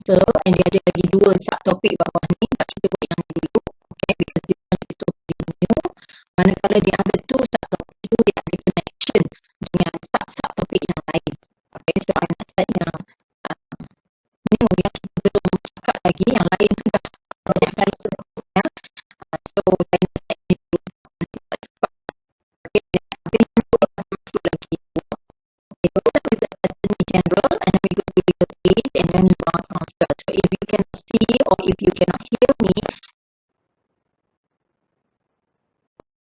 So, and dia ada lagi dua subtopik bawah ni, tak kita buat yang ni dulu, okay, because this one is totally new. Manakala the other two subtopik tu dia ada connection dengan subtopik yang lain. Okay, so I nak start yang new yang kita belum cakap lagi, yang lain tu dah banyak kali sebut ya. So, saya nak start ni dulu. Nanti tak cepat. Okay, habis dulu masuk lagi. Okay, we'll start with the Attorney General and then we go to legal aid and then we go on counsel. So if you can see or if you cannot hear me,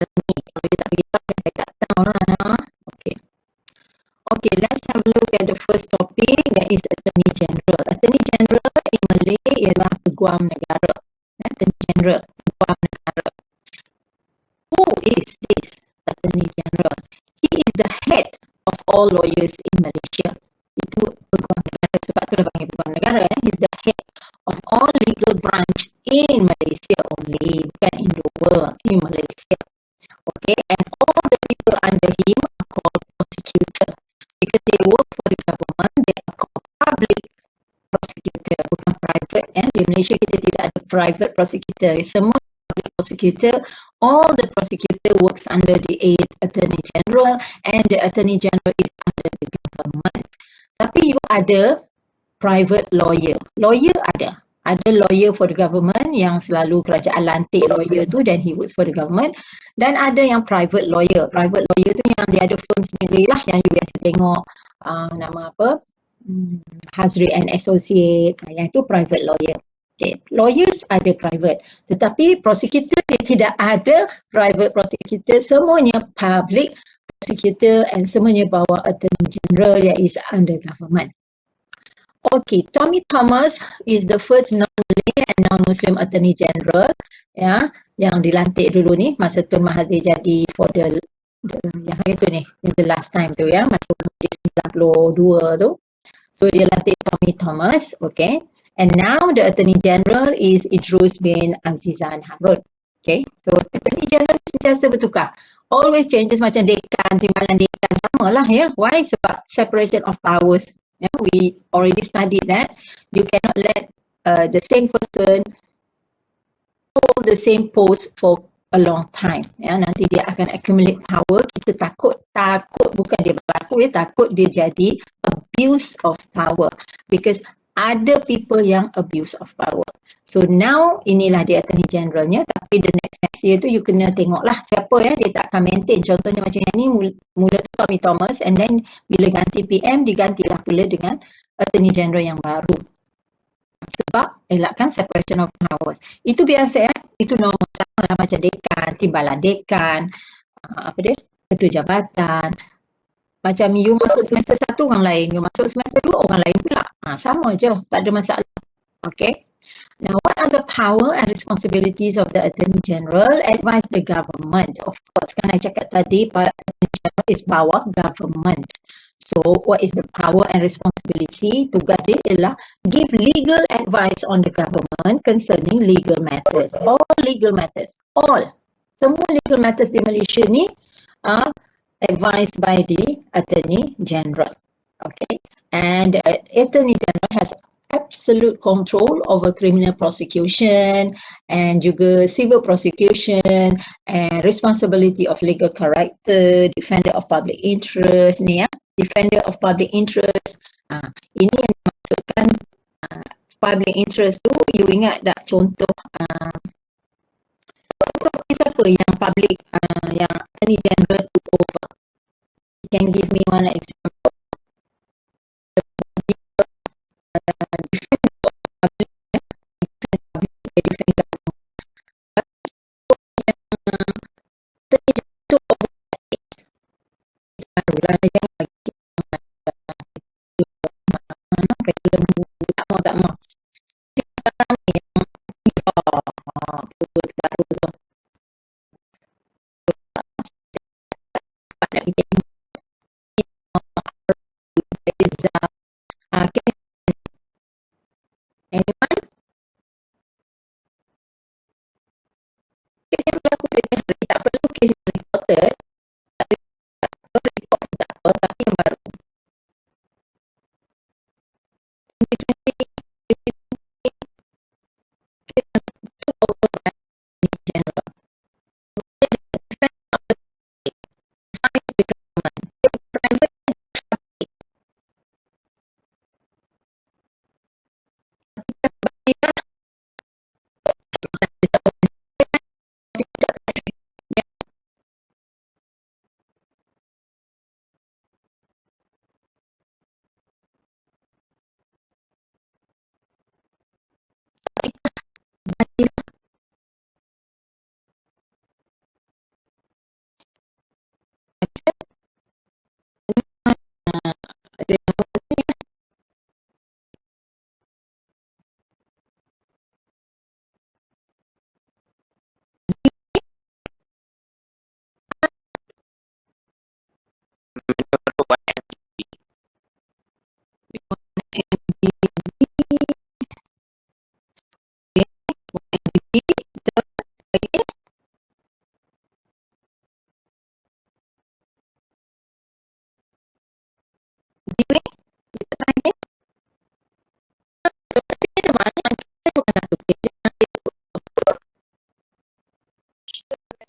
kalau dia tak beritahu, saya tak tahu lah. Okay. Okay, let's have a look at the first topic, that is Attorney General. Attorney General in Malay ialah Peguam Negara. Attorney General, Peguam Negara. Who is this Attorney General? He is the head of all lawyers in Malaysia. Itu Peguam Negara, sebab tu dia panggil Peguam Negara. He is the head of all legal branch in Malaysia only, bukan in the world, in Malaysia. Okay, and all the people under him are called prosecutor. Because they work for the government, they are called public prosecutor, bukan private. Di Malaysia kita tidak ada private prosecutor, semua public prosecutor. All the prosecutor works under the Attorney General, and the Attorney General is under the government. Tapi you ada private lawyer. Lawyer ada lawyer for the government yang selalu kerajaan lantik lawyer tu, dan he works for the government. Dan ada yang private lawyer. Private lawyer tu yang dia ada firm sendiri lah, yang you biasa tengok nama apa, Hazri and Associate, yang itu private lawyer. Okay. Lawyers ada private, tetapi prosecutor dia tidak ada private prosecutor, semuanya public prosecutor and semuanya bawah Attorney General yang is under government. Okay, Tommy Thomas is the first non-Malay and non-Muslim Attorney General, ya, yang dilantik dulu ni masa Tun Mahathir jadi for the yang itu ni, the last time tu ya, masa 92 tu. So dia lantik Tommy Thomas, okay. And now the Attorney General is Idrus bin Azizan Harun. Okay, so Attorney General sentiasa bertukar. Always changes, macam dekan, timbalan dekan, sama lah ya. Why? Sebab separation of powers. Yeah, we already studied that. You cannot let the same person hold the same post for a long time. Ya, nanti dia akan accumulate power. Kita takut bukan dia berlaku ya, takut dia jadi abuse of power, because ada people yang abuse of power. So now inilah dia Attorney Generalnya, tapi the next year tu you kena tengoklah siapa ya, dia tak akan maintain. Contohnya macam yang ni, mula tu Tommy Thomas, and then bila ganti PM digantilah pula dengan Attorney General yang baru. Sebab elakkan separation of powers. Itu biasa ya, itu normal, sama lah macam dekan, timbalan dekan, apa dia, ketua jabatan. Macam you masuk semester 1 orang lain, you masuk semester 2 orang lain pula. Sama je, tak ada masalah. Okay. Now, what are the power and responsibilities of the Attorney General? Advise the government. Of course, kan I cakap tadi, Attorney General is bawah government. So, what is the power and responsibility? Tugas dia ialah give legal advice on the government concerning legal matters. All legal matters. All. Semua legal matters di Malaysia ni are advised by the Attorney General. Okay. And the Attorney General has absolute control over criminal prosecution and juga civil prosecution and responsibility of legal character, defender of public interest ni ya, defender of public interest. Ini yang dimaksudkan public interest tu, you ingat tak contoh siapa yang public yang Attorney General took over? You can give me one example. satu kerja itu ini siapa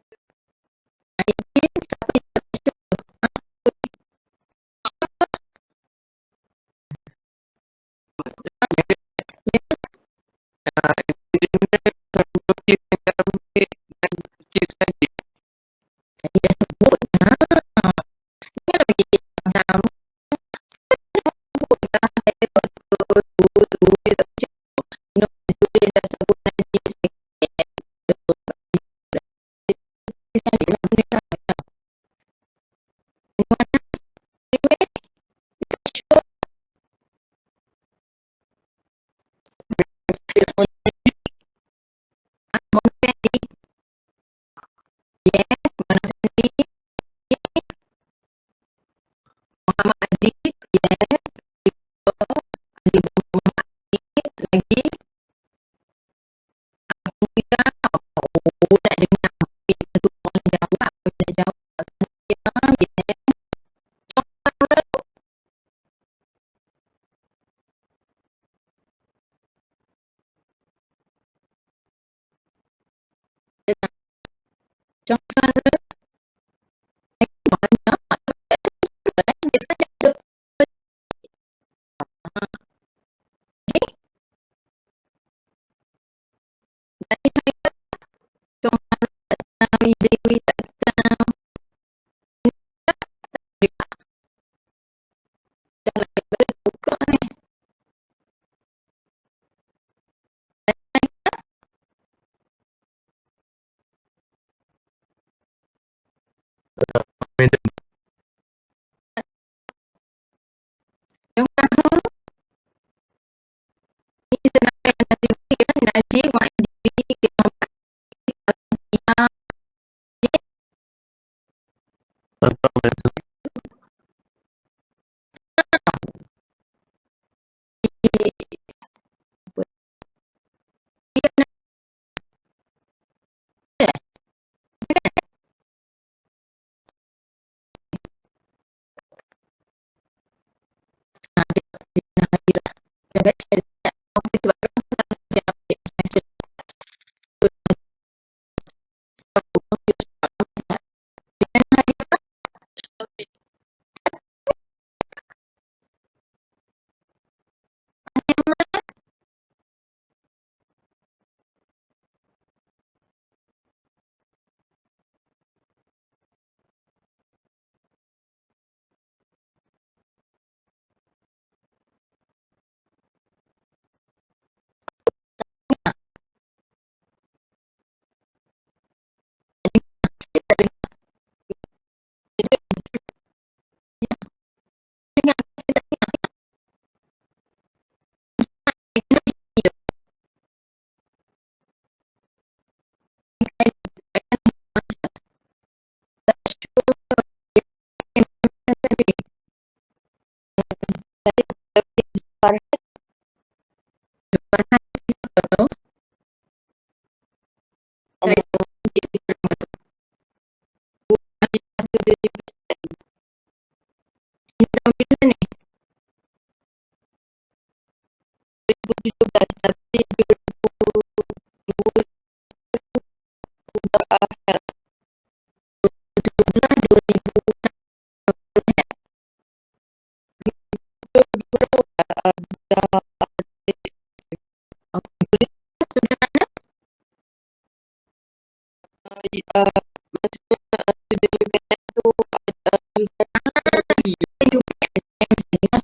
yang dia sebut dia lagi sama saya tu dah sebut nanti Muhammad Adib, yes, lagi kita nak dengar itu orang jawab nak jawab ya Johnson banyak Izzewi tak datang dah daripada buka ni yang tahu ni tenaga yang Najib Mahdi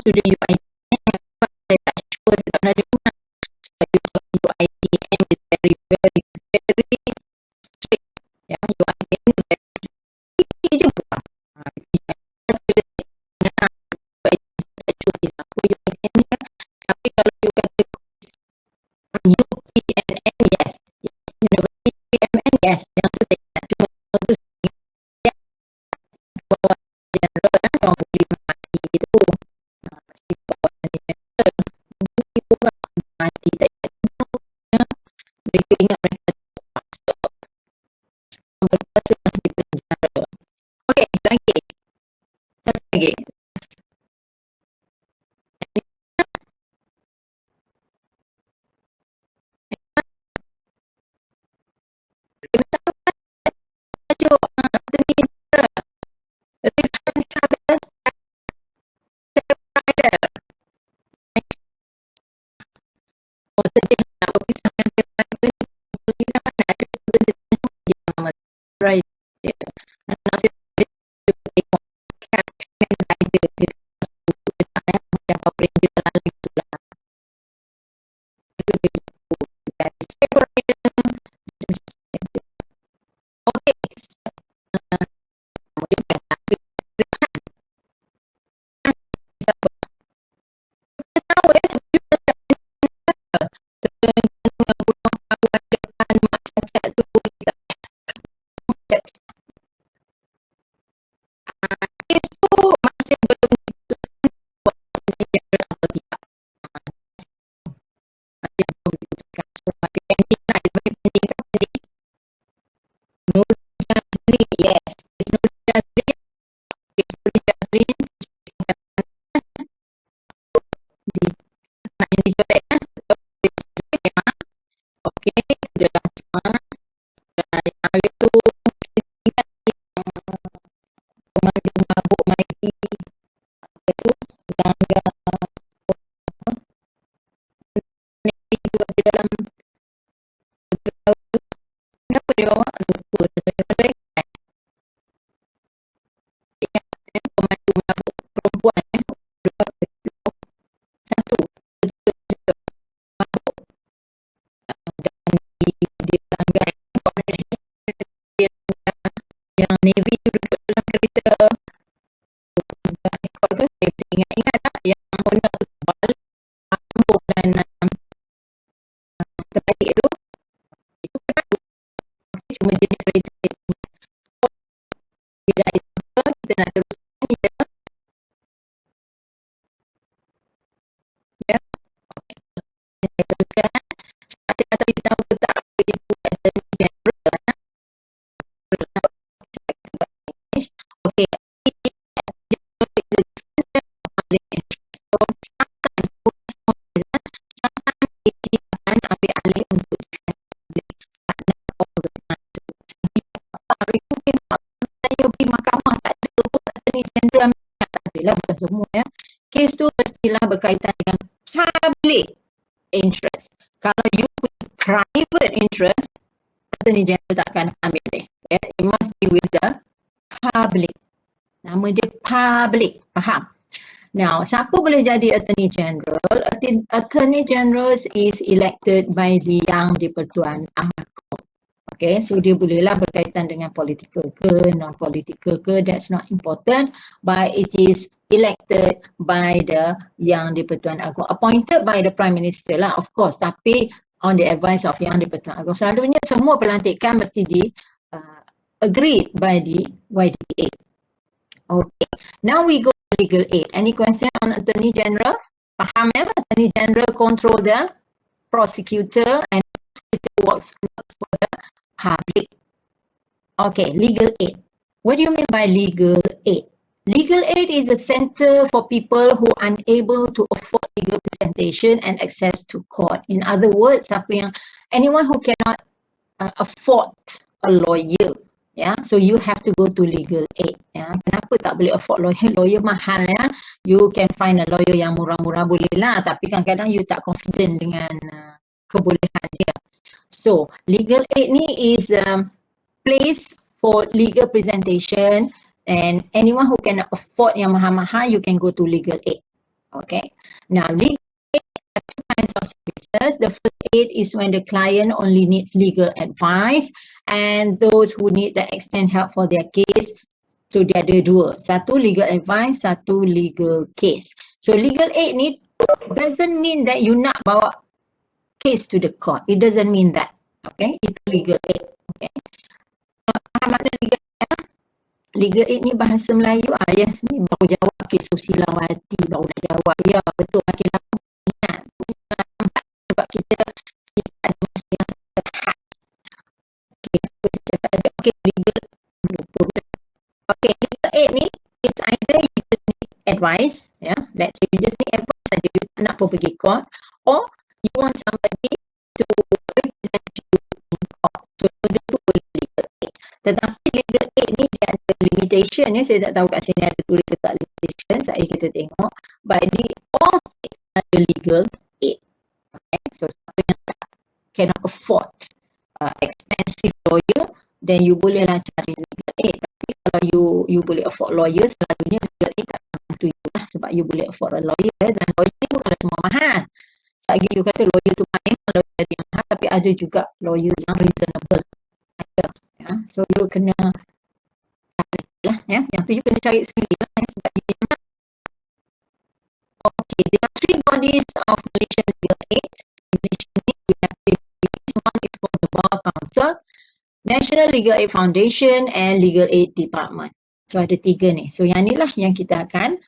student UITM saya tak sure saya tak pernah dengar UITM is very very very strict ya UITM is very strict je bukan tapi kalau you kata UPNN yes University UPNN yes yang tu saya nak cuma tu ya bawa general kan orang boleh mati itu mesti bawa general mungkin orang mati tak mereka ingat mereka berkuasa di penjara okey lagi satu lagi Oh, sedih nak berpisah dengan saya. Kita mana ada dia nama Right. Anak saya tengok cat and rider dia yang paling dia lalu itulah. Yes, it's not nak ini correct kan? Okey, sudah semua. Dan yang itu pemandu mabuk maiki itu langgar itu di dalam apa dia bawa lupa pemandu mabuk perempuan satu dia langgar yang Navy duduk dalam kereta saya ingat tak yang Honda balik ambuk dan terbalik itu cuma jenis kereta bila itu kita nak teruskan ya kita teruskan saya tak tahu tak itu ada okay. Ambil alih untuk saya pergi mahkamah tak ada attorney general tak ada lah bukan semua ya. Kes tu mestilah berkaitan dengan public interest. Kalau you punya private interest, attorney general tak akan ambil dia. Yeah? It must be with the public. Nama dia public. Faham? Now, siapa boleh jadi Attorney General? Attorney General is elected by the Yang di-Pertuan Agong. Okay, so dia bolehlah berkaitan dengan political ke, non-political ke, that's not important, but it is elected by the Yang di-Pertuan Agong. Appointed by the Prime Minister lah, of course, tapi on the advice of Yang di-Pertuan Agong. Selalunya semua pelantikan mesti agreed by the YDA. Okay, now we go to legal aid. Any question on Attorney General? Faham ya? Attorney General control the prosecutor and prosecutor works for the public. Okay, legal aid. What do you mean by legal aid? Legal aid is a center for people who are unable to afford legal presentation and access to court. In other words, anyone who cannot afford a lawyer. Ya, so you have to go to legal aid. Ya, kenapa tak boleh afford lawyer? Lawyer mahal ya. You can find a lawyer yang murah-murah boleh lah, tapi kadang-kadang you tak confident dengan kebolehan dia. So legal aid ni is a place for legal presentation, and anyone who can afford yang mahal-mahal, you can go to legal aid. Okay. Now legal aid have two kinds of services. The first aid is when the client only needs legal advice, and those who need the extend help for their case. So dia ada dua, satu legal advice, satu legal case. So legal aid ni doesn't mean that you nak bawa case to the court. It doesn't mean that. Okay, itu legal aid. Okay. Makna legal aid? Legal aid ni bahasa Melayu yes, ni baru jawab kes Susilawati, baru nak jawab. Ya betul, makin lama ingat. Sebab kita ada masa yang terhad. Okay, legal okay, legal aid ni it's either you just need advice, let's say you just need advice saja, you tak nak pun pergi court, or you want somebody to represent you in court. So dia tu boleh legal aid. Tetapi legal aid ni dia ada limitation ya, saya tak tahu kat sini ada tulis ke tak limitation, saya kita tengok, but di all states ada legal aid. Okay, so cannot afford expensive lawyer, then you bolehlah cari legal aid. Tapi kalau you boleh afford lawyer, selalunya legal aid tak akan bantu you lah, sebab you boleh afford a lawyer, dan lawyer ni bukanlah semua mahal. Selagi you kata lawyer tu memang lawyer dia mahal, tapi ada juga lawyer yang reasonable. Ya. So you kena cari lah, ya. Yang tu you kena cari sendiri lah, ya, sebab dia mahal. Okay, there are 3 bodies of Malaysian legal aid. In Malaysia ni, we have 3 bodies. One is called the Bar Council, National Legal Aid Foundation, and Legal Aid Department. So ada 3 ni. So yang ni lah yang kita akan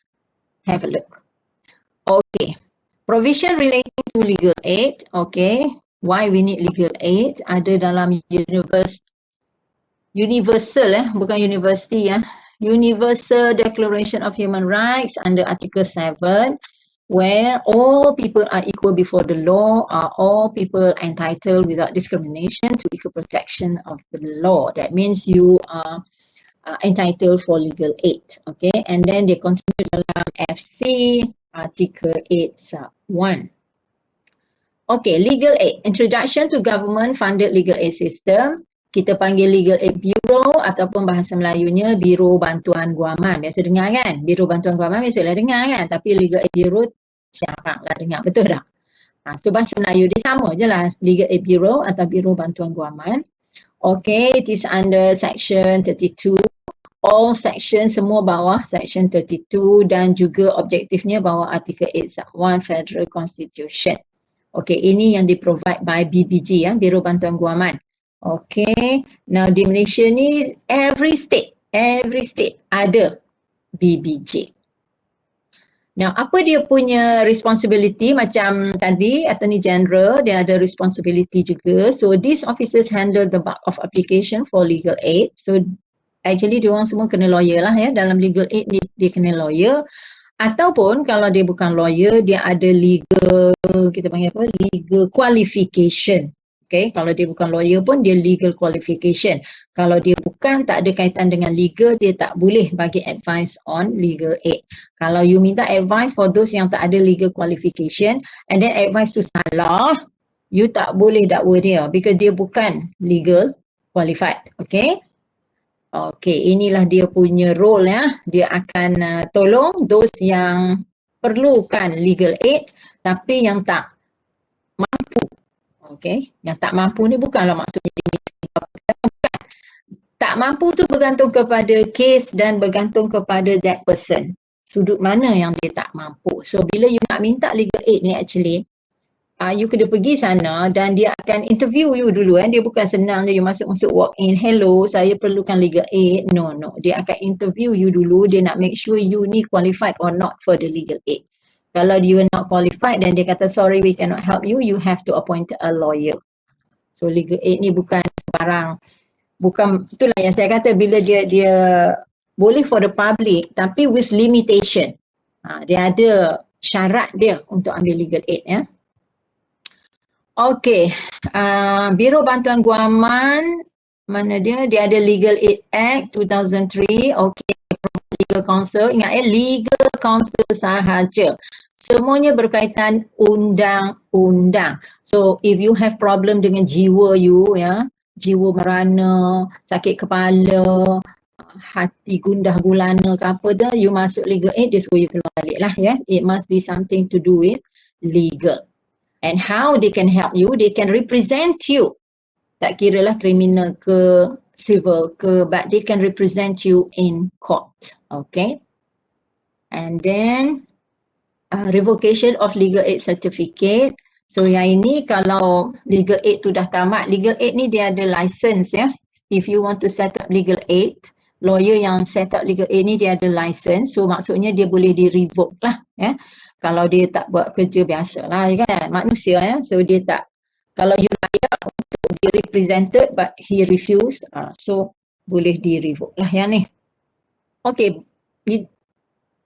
have a look. Okay. Provision relating to legal aid. Okay. Why we need legal aid? Ada dalam universal, bukan university, Universal Declaration of Human Rights under Article 7, where all people are equal before the law, are all people entitled without discrimination to equal protection of the law. That means you are entitled for legal aid. Okay, and then they continue dalam FC Article 8 sub 1. Okay, legal aid. Introduction to government funded legal aid system. Kita panggil Legal Aid Bureau ataupun bahasa Melayunya Biro Bantuan Guaman. Biasa dengar kan? Biro Bantuan Guaman biasalah dengar kan? Tapi Legal Aid Bureau jarang lah dengar. Betul tak? So bahasa Melayu dia sama je lah. Legal Aid Bureau atau Biro Bantuan Guaman. Okay, it is under section 32. All section semua bawah section 32 dan juga objektifnya bawah artikel 8 sub 1 Federal Constitution. Okay, ini yang di-provide by BBG, Biro Bantuan Guaman. Okay, now di Malaysia ni every state ada BBG. Now apa dia punya responsibility? Macam tadi Attorney General dia ada responsibility juga. So these officers handle the bulk of application for legal aid. So actually diorang semua kena lawyer lah, ya. Dalam legal aid dia kena lawyer. Ataupun kalau dia bukan lawyer, dia ada legal, kita panggil apa? Legal qualification. Okay, kalau dia bukan lawyer pun dia legal qualification. Kalau dia bukan, tak ada kaitan dengan legal, dia tak boleh bagi advice on legal aid. Kalau you minta advice for those yang tak ada legal qualification and then advice tu salah, you tak boleh dakwa dia because dia bukan legal qualified. Okay. Okay, inilah dia punya role, ya. Dia akan tolong those yang perlukan legal aid tapi yang tak mampu. Okay, yang tak mampu ni bukanlah maksudnya dia bukan. Tak mampu tu bergantung kepada case dan bergantung kepada that person. Sudut mana yang dia tak mampu. So bila you nak minta legal aid ni actually, you kena pergi sana dan dia akan interview you dulu. Dia bukan senang je you masuk walk in, hello saya perlukan legal aid. No, dia akan interview you dulu. Dia nak make sure you ni qualified or not for the legal aid. Kalau you are not qualified dan dia kata sorry we cannot help you, you have to appoint a lawyer. So legal aid ni bukan barang, bukan, itulah yang saya kata bila dia boleh for the public tapi with limitation. Dia ada syarat dia untuk ambil legal aid, ya. Okay, Biro Bantuan Guaman, mana dia? Dia ada Legal Aid Act 2003. Okay, Legal Counsel. Ingat Legal Counsel sahaja. Semuanya berkaitan undang-undang. So if you have problem dengan jiwa you, ya, jiwa merana, sakit kepala, hati gundah gulana ke apa dah, you masuk legal aid, dia suruh you keluar balik lah, ya. It must be something to do with legal. And how they can help you, they can represent you. Tak kira lah criminal ke civil ke, but they can represent you in court. Okay. And then revocation of legal aid certificate. So yang ini kalau legal aid tu dah tamat, legal aid ni dia ada license, ya. If you want to set up legal aid, lawyer yang set up legal aid ni dia ada license. So maksudnya dia boleh di revoke lah, ya. Kalau dia tak buat kerja biasa lah, kan, manusia, ya. So dia tak, kalau you layak untuk di represented but he refuse, so boleh di revoke lah yang ni. Okay,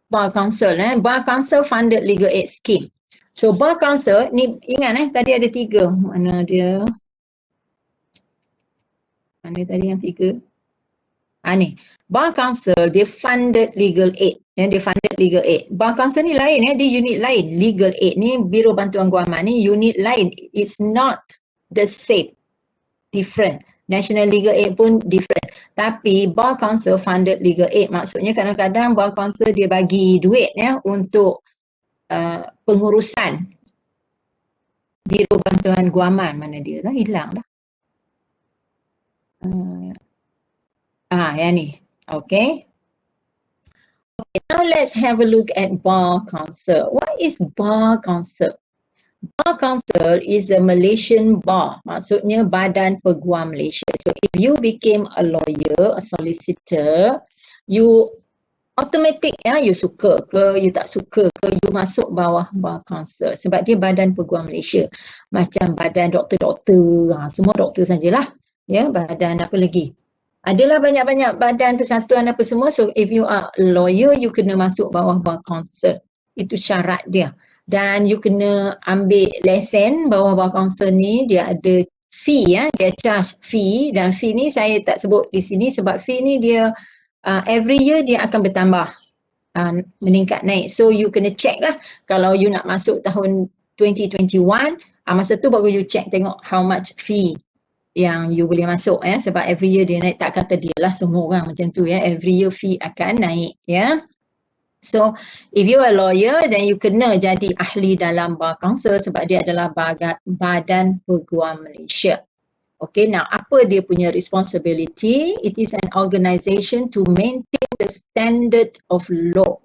Bar Council, Bar Council funded legal aid scheme. So Bar Council ni ingat tadi ada 3. Mana dia? Mana tadi yang 3? Ni. Bar Council dia funded legal aid. Dia funded legal aid. Bar Council ni lain, dia unit lain. Legal aid ni Biro Bantuan Guaman ni unit lain. It's not the same, different. National Legal Aid pun different. Tapi Bar Council funded legal aid. Maksudnya kadang-kadang Bar Council dia bagi duit ya untuk pengurusan Biro Bantuan Guaman. Mana dia dah? Hilang dah. Yang ni. Okay. Okay, now let's have a look at Bar Council. What is Bar Council? Bar Council is a Malaysian bar. Maksudnya Badan Peguam Malaysia. So if you became a lawyer, a solicitor, you automatic ya, you suka ke, you tak suka ke, you masuk bawah Bar Council. Sebab dia Badan Peguam Malaysia. Macam badan doktor-doktor, semua doktor sajalah. Ya, badan apa lagi? Adalah banyak-banyak badan persatuan apa semua. So if you are a lawyer, you kena masuk bawah Bar Council. Itu syarat dia. Dan you kena ambil lesen bawah Bar Council ni, dia ada fee ya, dia charge fee, dan fee ni saya tak sebut di sini sebab fee ni dia every year dia akan bertambah, meningkat naik. So you kena check lah kalau you nak masuk tahun 2021, masa tu baru you check tengok how much fee yang you boleh masuk ya, sebab every year dia naik. Tak kata dia lah, semua orang macam tu ya, every year fee akan naik ya. So if you are a lawyer, then you kena jadi ahli dalam Bar Council sebab dia adalah Badan Peguam Malaysia. Okay, now apa dia punya responsibility? It is an organisation to maintain the standard of law,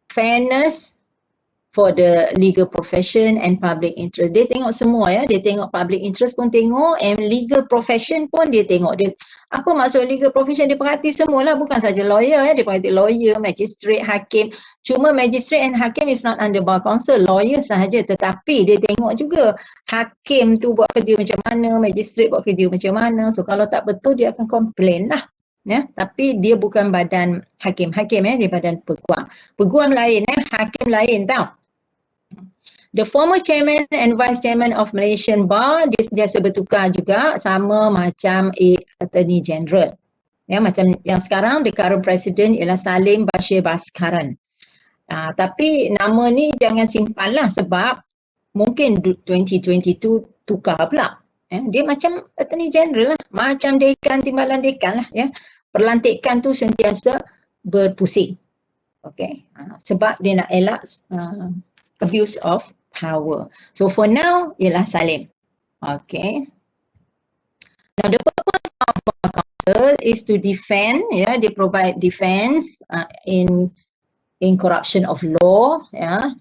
fairness for the legal profession and public interest. Dia tengok semua ya, dia tengok public interest pun tengok, and legal profession pun dia tengok. Dia, apa maksud legal profession? Dia perhati semualah, bukan saja lawyer ya, dia perhati lawyer, magistrate, hakim. Cuma magistrate and hakim is not under Bar Council, lawyer sahaja, tetapi dia tengok juga hakim tu buat kerja macam mana, magistrate buat kerja macam mana. So kalau tak betul dia akan complain lah. Ya, tapi dia bukan badan hakim ya, dia badan peguam. Peguam lain hakim lain tau. The former chairman and vice chairman of Malaysian Bar, dia sentiasa bertukar juga, sama macam Attorney General. Ya, macam yang sekarang, the current president ialah Salim Bashir Baskaran. Tapi nama ni jangan simpan lah sebab mungkin 2022 tukar pula. Dia macam Attorney General lah, macam dekan, timbalan dekan lah. Ya. Perlantikan tu sentiasa berpusing. Okay. Sebab dia nak elak abuse of power. So for now ialah Salim. Okay. Now the purpose of Bar Council is to defend, they provide defense in corruption of law,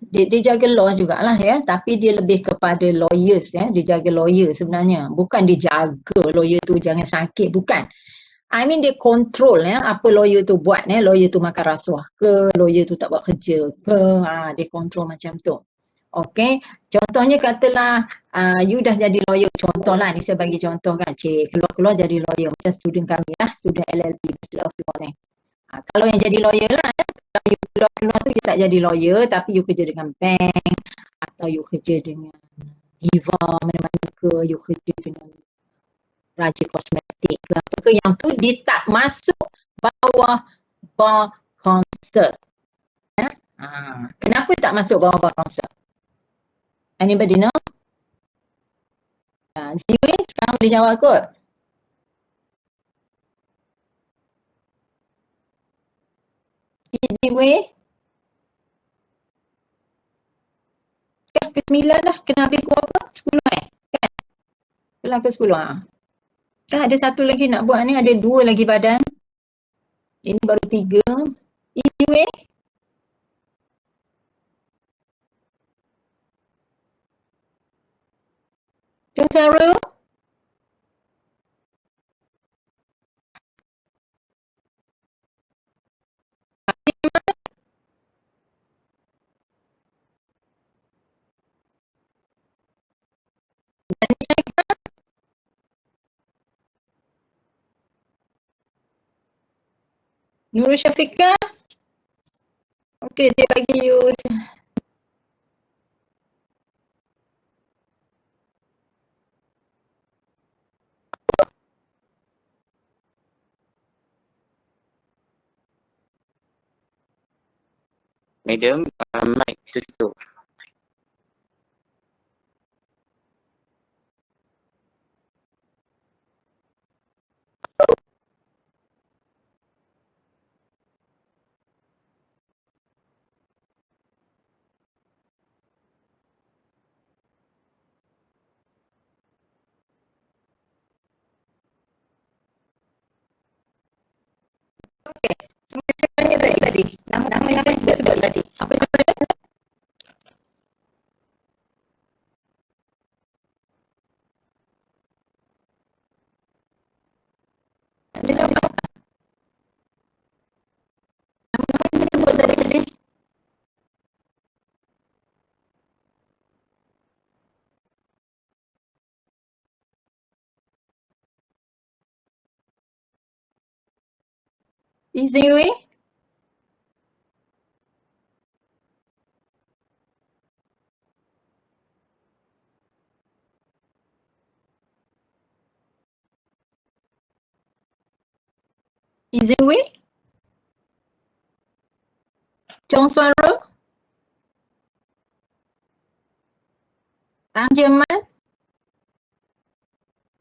dia jaga law jugalah ya, tapi dia lebih kepada lawyers ya, dia jaga lawyer sebenarnya, bukan dia jaga lawyer tu jangan sakit, bukan. I mean dia control apa lawyer tu buat lawyer tu makan rasuah ke, lawyer tu tak buat kerja ke, dia control macam tu. Okay, contohnya katalah you dah jadi lawyer, contohlah ni saya bagi contoh kan, keluar-keluar jadi lawyer macam student kami lah, student LLB, Bachelor of Law ni. Kalau yang jadi lawyer lah, kalau you keluar-keluar tu you tak jadi lawyer tapi you kerja dengan bank atau you kerja dengan Diva mana-mana ke, you kerja dengan Raja Kosmetik ke apa ke, yang tu dia tak masuk bawah Bar Council. Kenapa tak masuk bawah Bar Council? Anybody know? Ziwi, sekarang boleh jawab kot. Easy way. Ke-9 lah, kena habis pukul apa? 10 kan? Kelang ke 10 Kan ada satu lagi nak buat ni, ada 2 lagi badan. Ini baru 3. Easy way. Tun Sarah. Nurul Syafiqah. Okey, saya bagi you. Madam, mic tutup. Okey. Saya tanya tadi. Nama yang saya sebut tadi. Apa nama dia? Dia nama apa? Nama yang saya sebut tadi. Izingwe? Izingwe? Chong Suan Ro? Tang Jamal?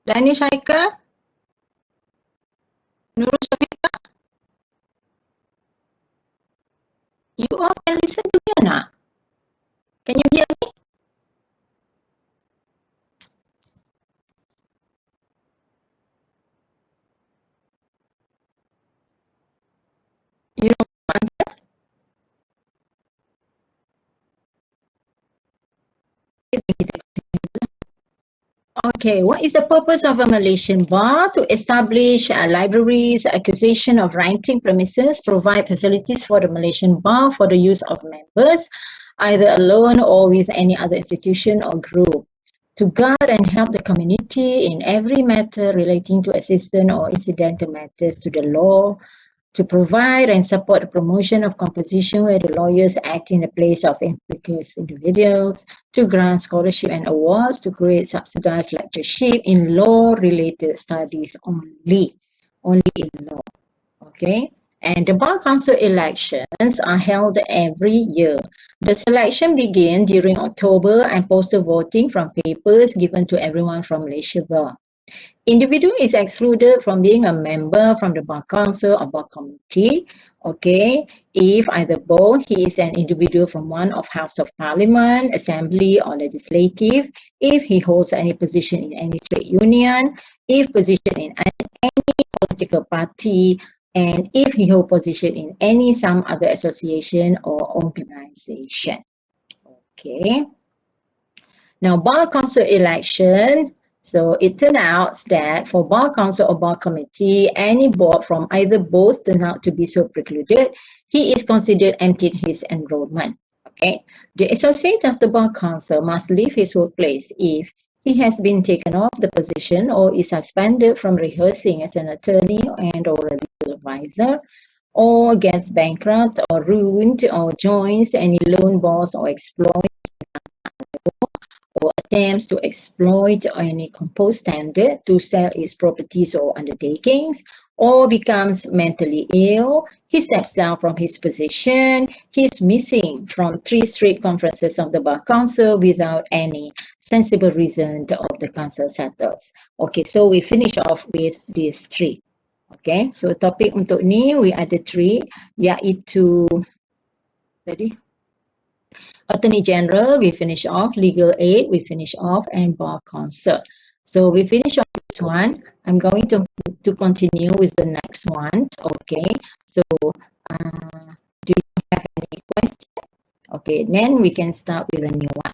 Danish Haikal? Nurul Syafiqah? You all can listen to me or not? Can you hear me? You don't answer? Okay, what is the purpose of a Malaysian bar? To establish libraries, acquisition of renting premises, provide facilities for the Malaysian bar for the use of members, either alone or with any other institution or group. To guard and help the community in every matter relating to assistance or incidental matters to the law, to provide and support the promotion of composition where the lawyers act in the place of ambiguous individuals, to grant scholarship and awards, to create subsidized lectureship in law-related studies only in law. Okay. And the Bar Council elections are held every year. The selection begins during October and postal voting from papers given to everyone from Malaysia Bar. Individual is excluded from being a member from the Bar Council or Bar Committee, okay, if either both he is an individual from one of House of Parliament, Assembly or Legislative, if he holds any position in any trade union, if position in any political party, and if he holds position in any some other association or organization. Okay. Now, Bar Council election, so it turned out that for Bar Council or Bar Committee, any board from either both turned out to be so precluded, he is considered emptied his enrollment. Okay, the associate of the Bar Council must leave his workplace if he has been taken off the position or is suspended from rehearsing as an attorney and or a legal advisor, or gets bankrupt or ruined or joins any loan boss or exploits or attempts to exploit any composed standard to sell his properties or undertakings, or becomes mentally ill, he steps down from his position, he's missing from 3 straight conferences of the Bar Council without any sensible reason of the council settles. Okay, so we finish off with these 3. Okay, so topik untuk ni we ada 3, iaitu tadi Attorney General, we finish off. Legal aid, we finish off. And Bar Council. So we finish off this one. I'm going to continue with the next one. Okay. So do you have any questions? Okay, then we can start with a new one.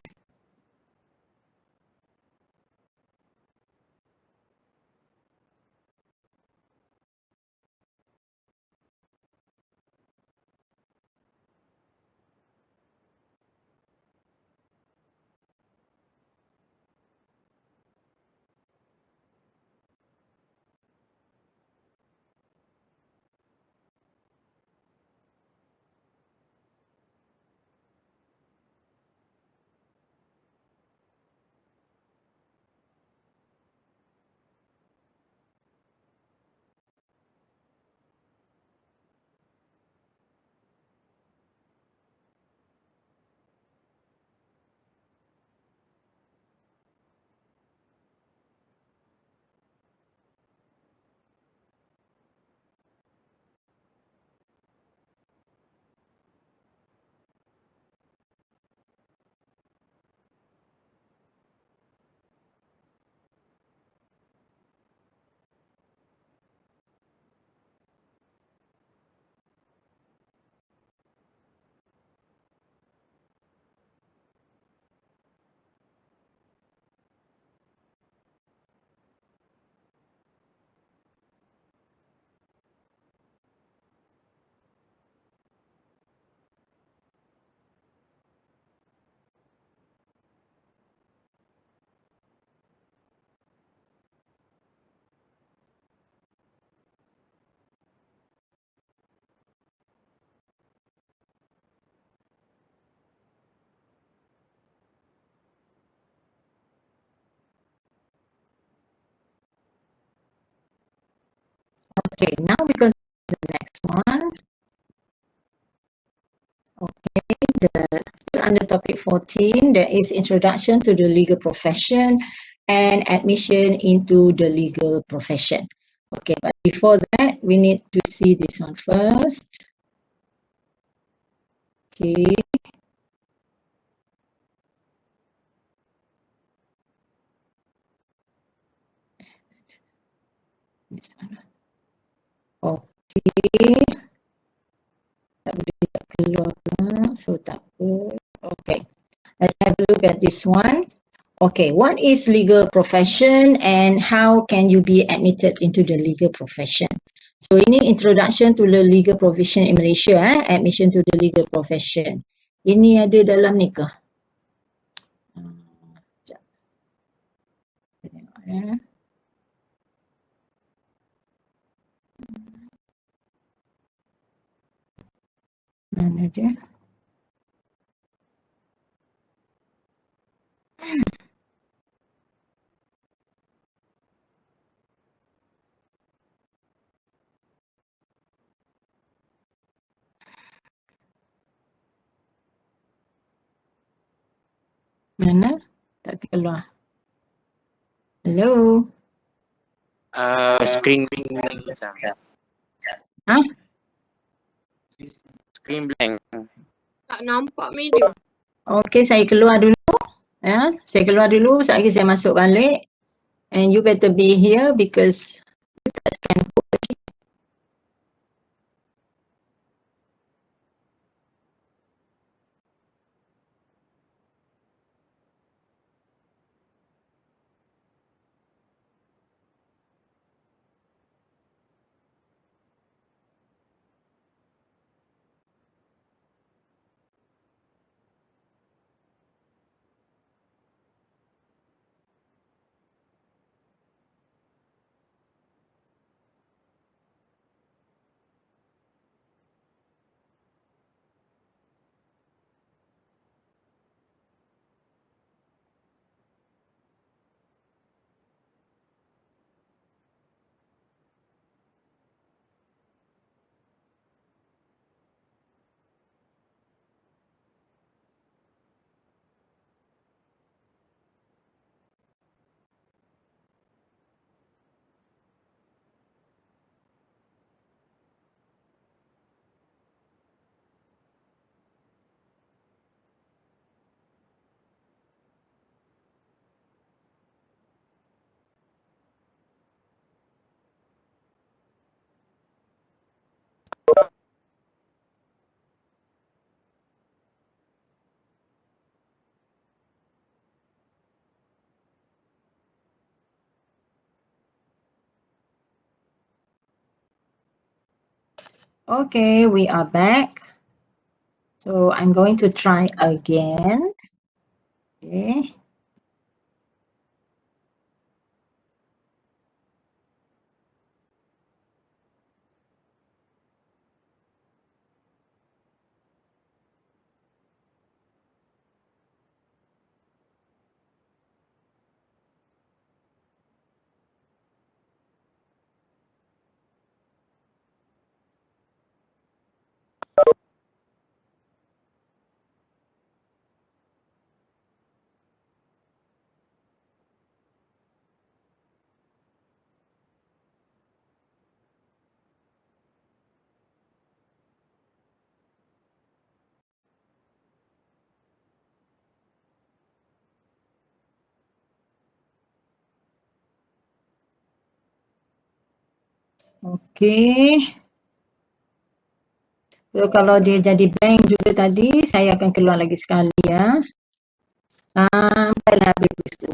we continue to the next one. Okay, still under topic 14, there is introduction to the legal profession and admission into the legal profession. Okay, but before that, we need to see this one first. Okay. This one. Okay. Tak boleh tak keluar pula, so tak apa. Okay, let's have a look at this one. Okay, what is legal profession and how can you be admitted into the legal profession? So ini introduction to the legal profession in Malaysia, admission to the legal profession. Ini ada dalam ni ke? Sekejap. Tengok ya. Mana dia? Mana? Tak keluar. Hello? Screen blank. Ha? Screen blank. Tak nampak medium. Okay, saya keluar dulu. Ya, saya keluar dulu, sekejap lagi saya masuk balik. And you better be here because you tak scan code lagi. Okay, we are back. So I'm going to try again. Okay. Okay. So kalau dia jadi blank juga tadi, saya akan keluar lagi sekali ya. Sampai habis itu.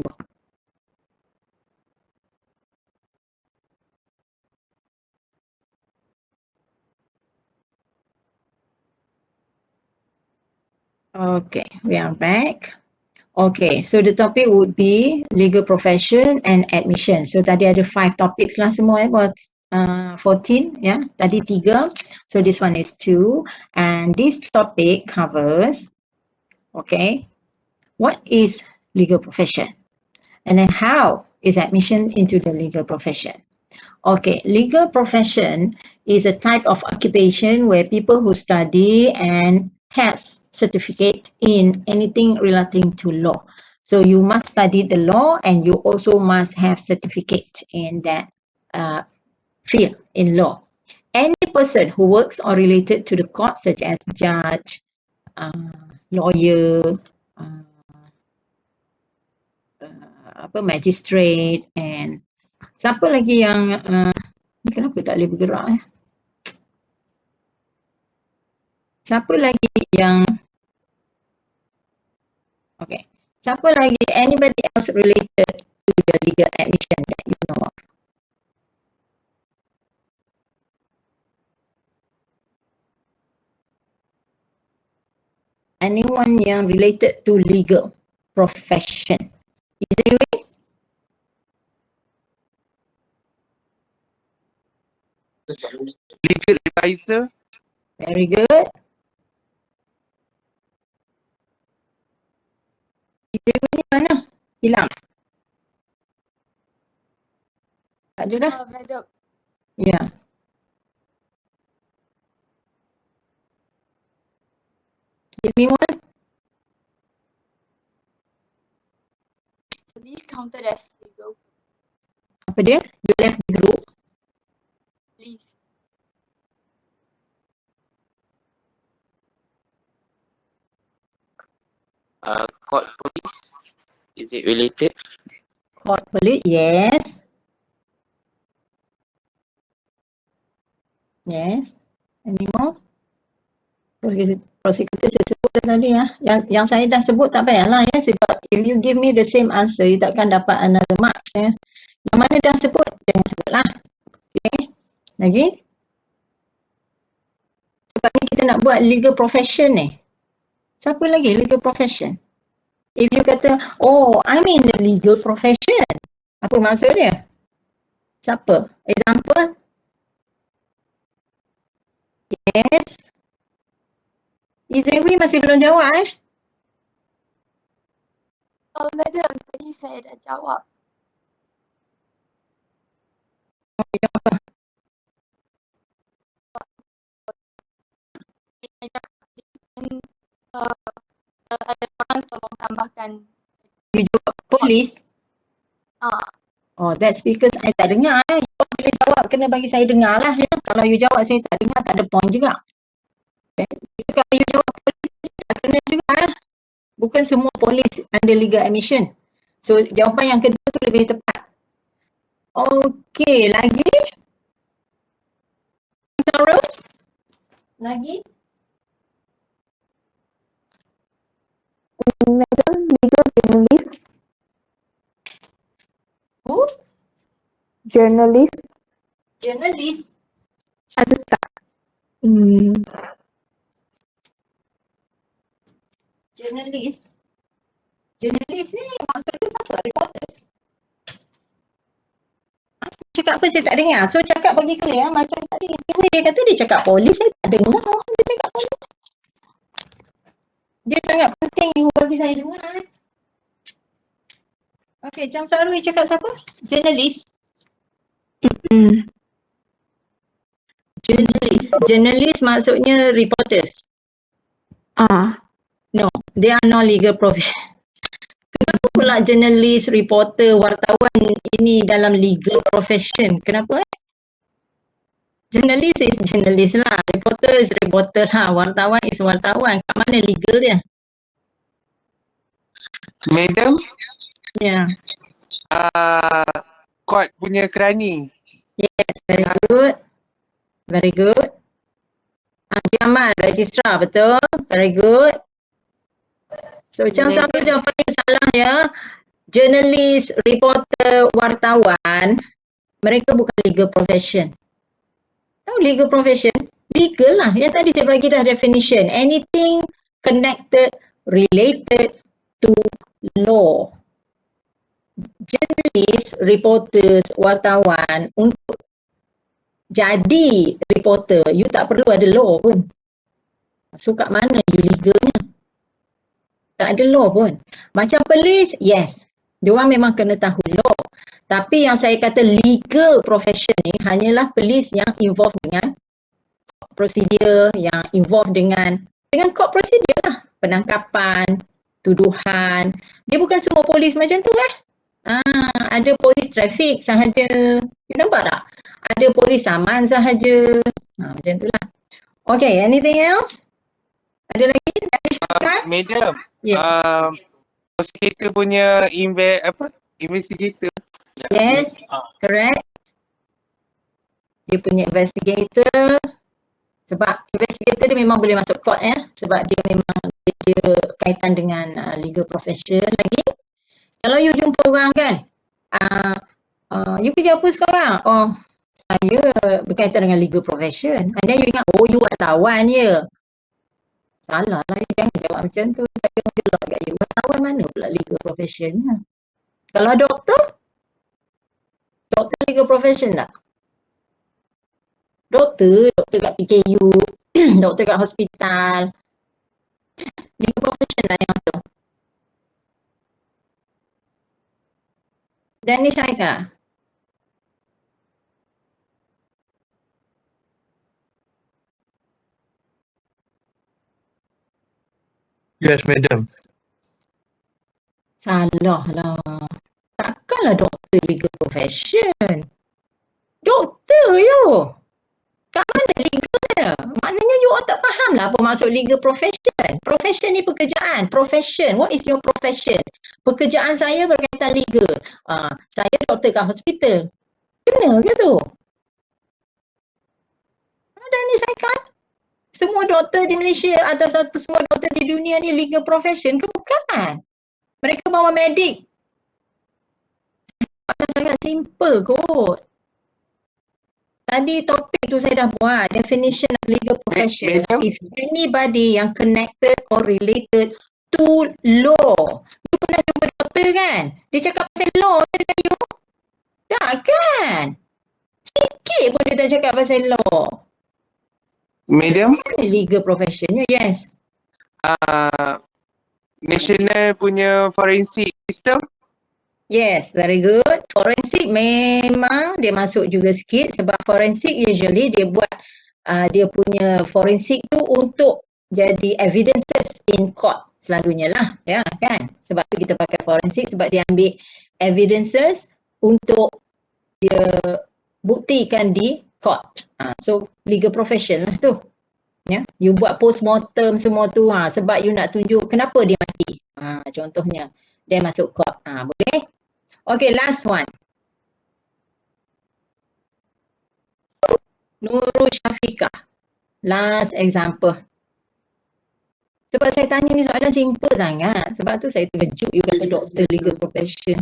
Okay, we are back. Okay, so the topic would be legal profession and admission. So tadi ada 5 topics lah semua buat 14 ya. Tadi 3. So this one is 2 and this topic covers okay, what is legal profession? And then how is admission into the legal profession? Okay, legal profession is a type of occupation where people who study and has certificate in anything relating to law. So you must study the law and you also must have certificate in that field in law. Any person who works or related to the court such as judge, lawyer, magistrate and siapa lagi yang ni kenapa tak boleh bergerak siapa lagi yang okay, siapa lagi, anybody else related to the legal admission that you know of? Anyone yang related to legal profession? Is there a way? Legal advisor. Very good. Is there a way ni mana? Hilang? Tak ada dah? Madam. Ya. Yeah. Give me one. This counted as legal. Apa dia? You left the group. Please. Court police. Is it related? Court police, yes. Yes. Any more? Prosecutor saya sebut dah tadi ya. Yang saya dah sebut tak payahlah ya. Sebab if you give me the same answer, you takkan dapat another marks ya. Yang mana dah sebut, jangan sebutlah. Okay. Lagi? Sebab ni kita nak buat legal profession ni. Siapa lagi legal profession? If you kata, oh, I'm in the legal profession. Apa maksud dia? Siapa? Example? Yes. Izewi masih belum jawab Madam, tadi saya dah jawab. Ada orang tolong tambahkan. You jawab polis? Oh, that's because saya tak dengar. Bila jawab kena bagi saya dengar lah. Ya. Kalau you jawab saya tak dengar, tak ada point juga. Okay. Kalau you jawab polis, tak kena juga. Bukan semua polis under legal admission. So, jawapan yang kedua tu lebih tepat. Okay, lagi? Terus? Lagi? Madam, legal journalist. Who? Journalist. Journalist. Ada tak? Journalist. Journalist ni maksudnya siapa? Reporters. Cakap apa saya tak dengar. So cakap bagi clear macam tadi. Dia kata dia cakap polis, saya tak dengar. Dia cakap polis. Dia sangat penting you bagi saya dengar. Okay, Chang Sarwi cakap siapa? Journalist. Journalist. Journalist maksudnya reporters. No, they are not legal profession. Kenapa pula journalist, reporter, wartawan ini dalam legal profession? Kenapa? Journalist is journalist lah, reporter is reporter lah, wartawan is wartawan. Kat mana legal dia? Madam, Ya. Yeah. court punya kerani. Yes, very good. Very good. Ahmad, registrar, betul? Very good. So, Chang Sarwi jawapannya salah ya. Journalist, reporter, wartawan, mereka bukan legal profession. Tahu legal profession? Legal lah. Yang tadi saya bagi dah definition. Anything connected, related to law. Journalist, reporters, wartawan, untuk jadi reporter, you tak perlu ada law pun. So kat mana you legalnya? Tak ada law pun. Macam polis, yes. Diorang memang kena tahu law. Tapi yang saya kata legal profession ni hanyalah polis yang involved dengan prosedur, yang involved dengan court procedure lah. Penangkapan, tuduhan. Dia bukan semua polis macam tu ada polis trafik sahaja. You nampak tak? Ada polis saman sahaja. Macam tu lah. Okay, anything else? Ada lagi? Ada syarikat? Madam, Yes. prosecutor punya investigator. Yes, correct. Dia punya investigator. Sebab investigator dia memang boleh masuk court sebab dia memang dia kaitan dengan legal profession lagi. Kalau you jumpa orang kan, you kerja apa sekarang? Oh, saya berkaitan dengan legal profession. And then you ingat, oh you wartawan je. Salah lah, you jangan jawab macam tu. Saya mengelak kat you. Wartawan mana pula legal profession? Kalau doktor legal profession tak? Doktor kat PKU, doktor kat hospital. Legal profession lah yang tu. Danish Aika. Yes, madam. Salah lah. Takkanlah doktor legal profession. Doktor you. Kat mana legal dia? Maknanya you all tak faham lah apa maksud legal profession. Profession ni pekerjaan. Profession. What is your profession? Pekerjaan saya berkaitan legal. Saya doktor kat hospital. Benar ke tu? Ada ni saya kan? Semua doktor di Malaysia atau semua doktor di dunia ni legal profession ke bukan? Mereka bawa medik. Sangat simple kot. Tadi topik tu saya dah buat. Definition of legal profession is anybody yang connected or related to law. You pernah jumpa doktor kan? Dia cakap pasal law dengan you? Tak kan? Sikit pun dia tak cakap pasal law. Madam, Mana legal professionnya? Yes. national punya forensic system. Yes, very good. Forensik memang dia masuk juga sikit sebab forensik usually dia buat dia punya forensik tu untuk jadi evidences in court selalunya lah, ya kan? Sebab tu kita pakai forensik sebab dia ambil evidences untuk dia buktikan di court. So legal profession lah tu. Ya, you buat postmortem semua tu sebab you nak tunjuk kenapa dia mati. Contohnya dia masuk court. Boleh? Okay, last one. Nurul Syafiqah. Last example. Sebab saya tanya ni soalan simple sangat. Sebab tu saya terkejut you kata doktor legal profession.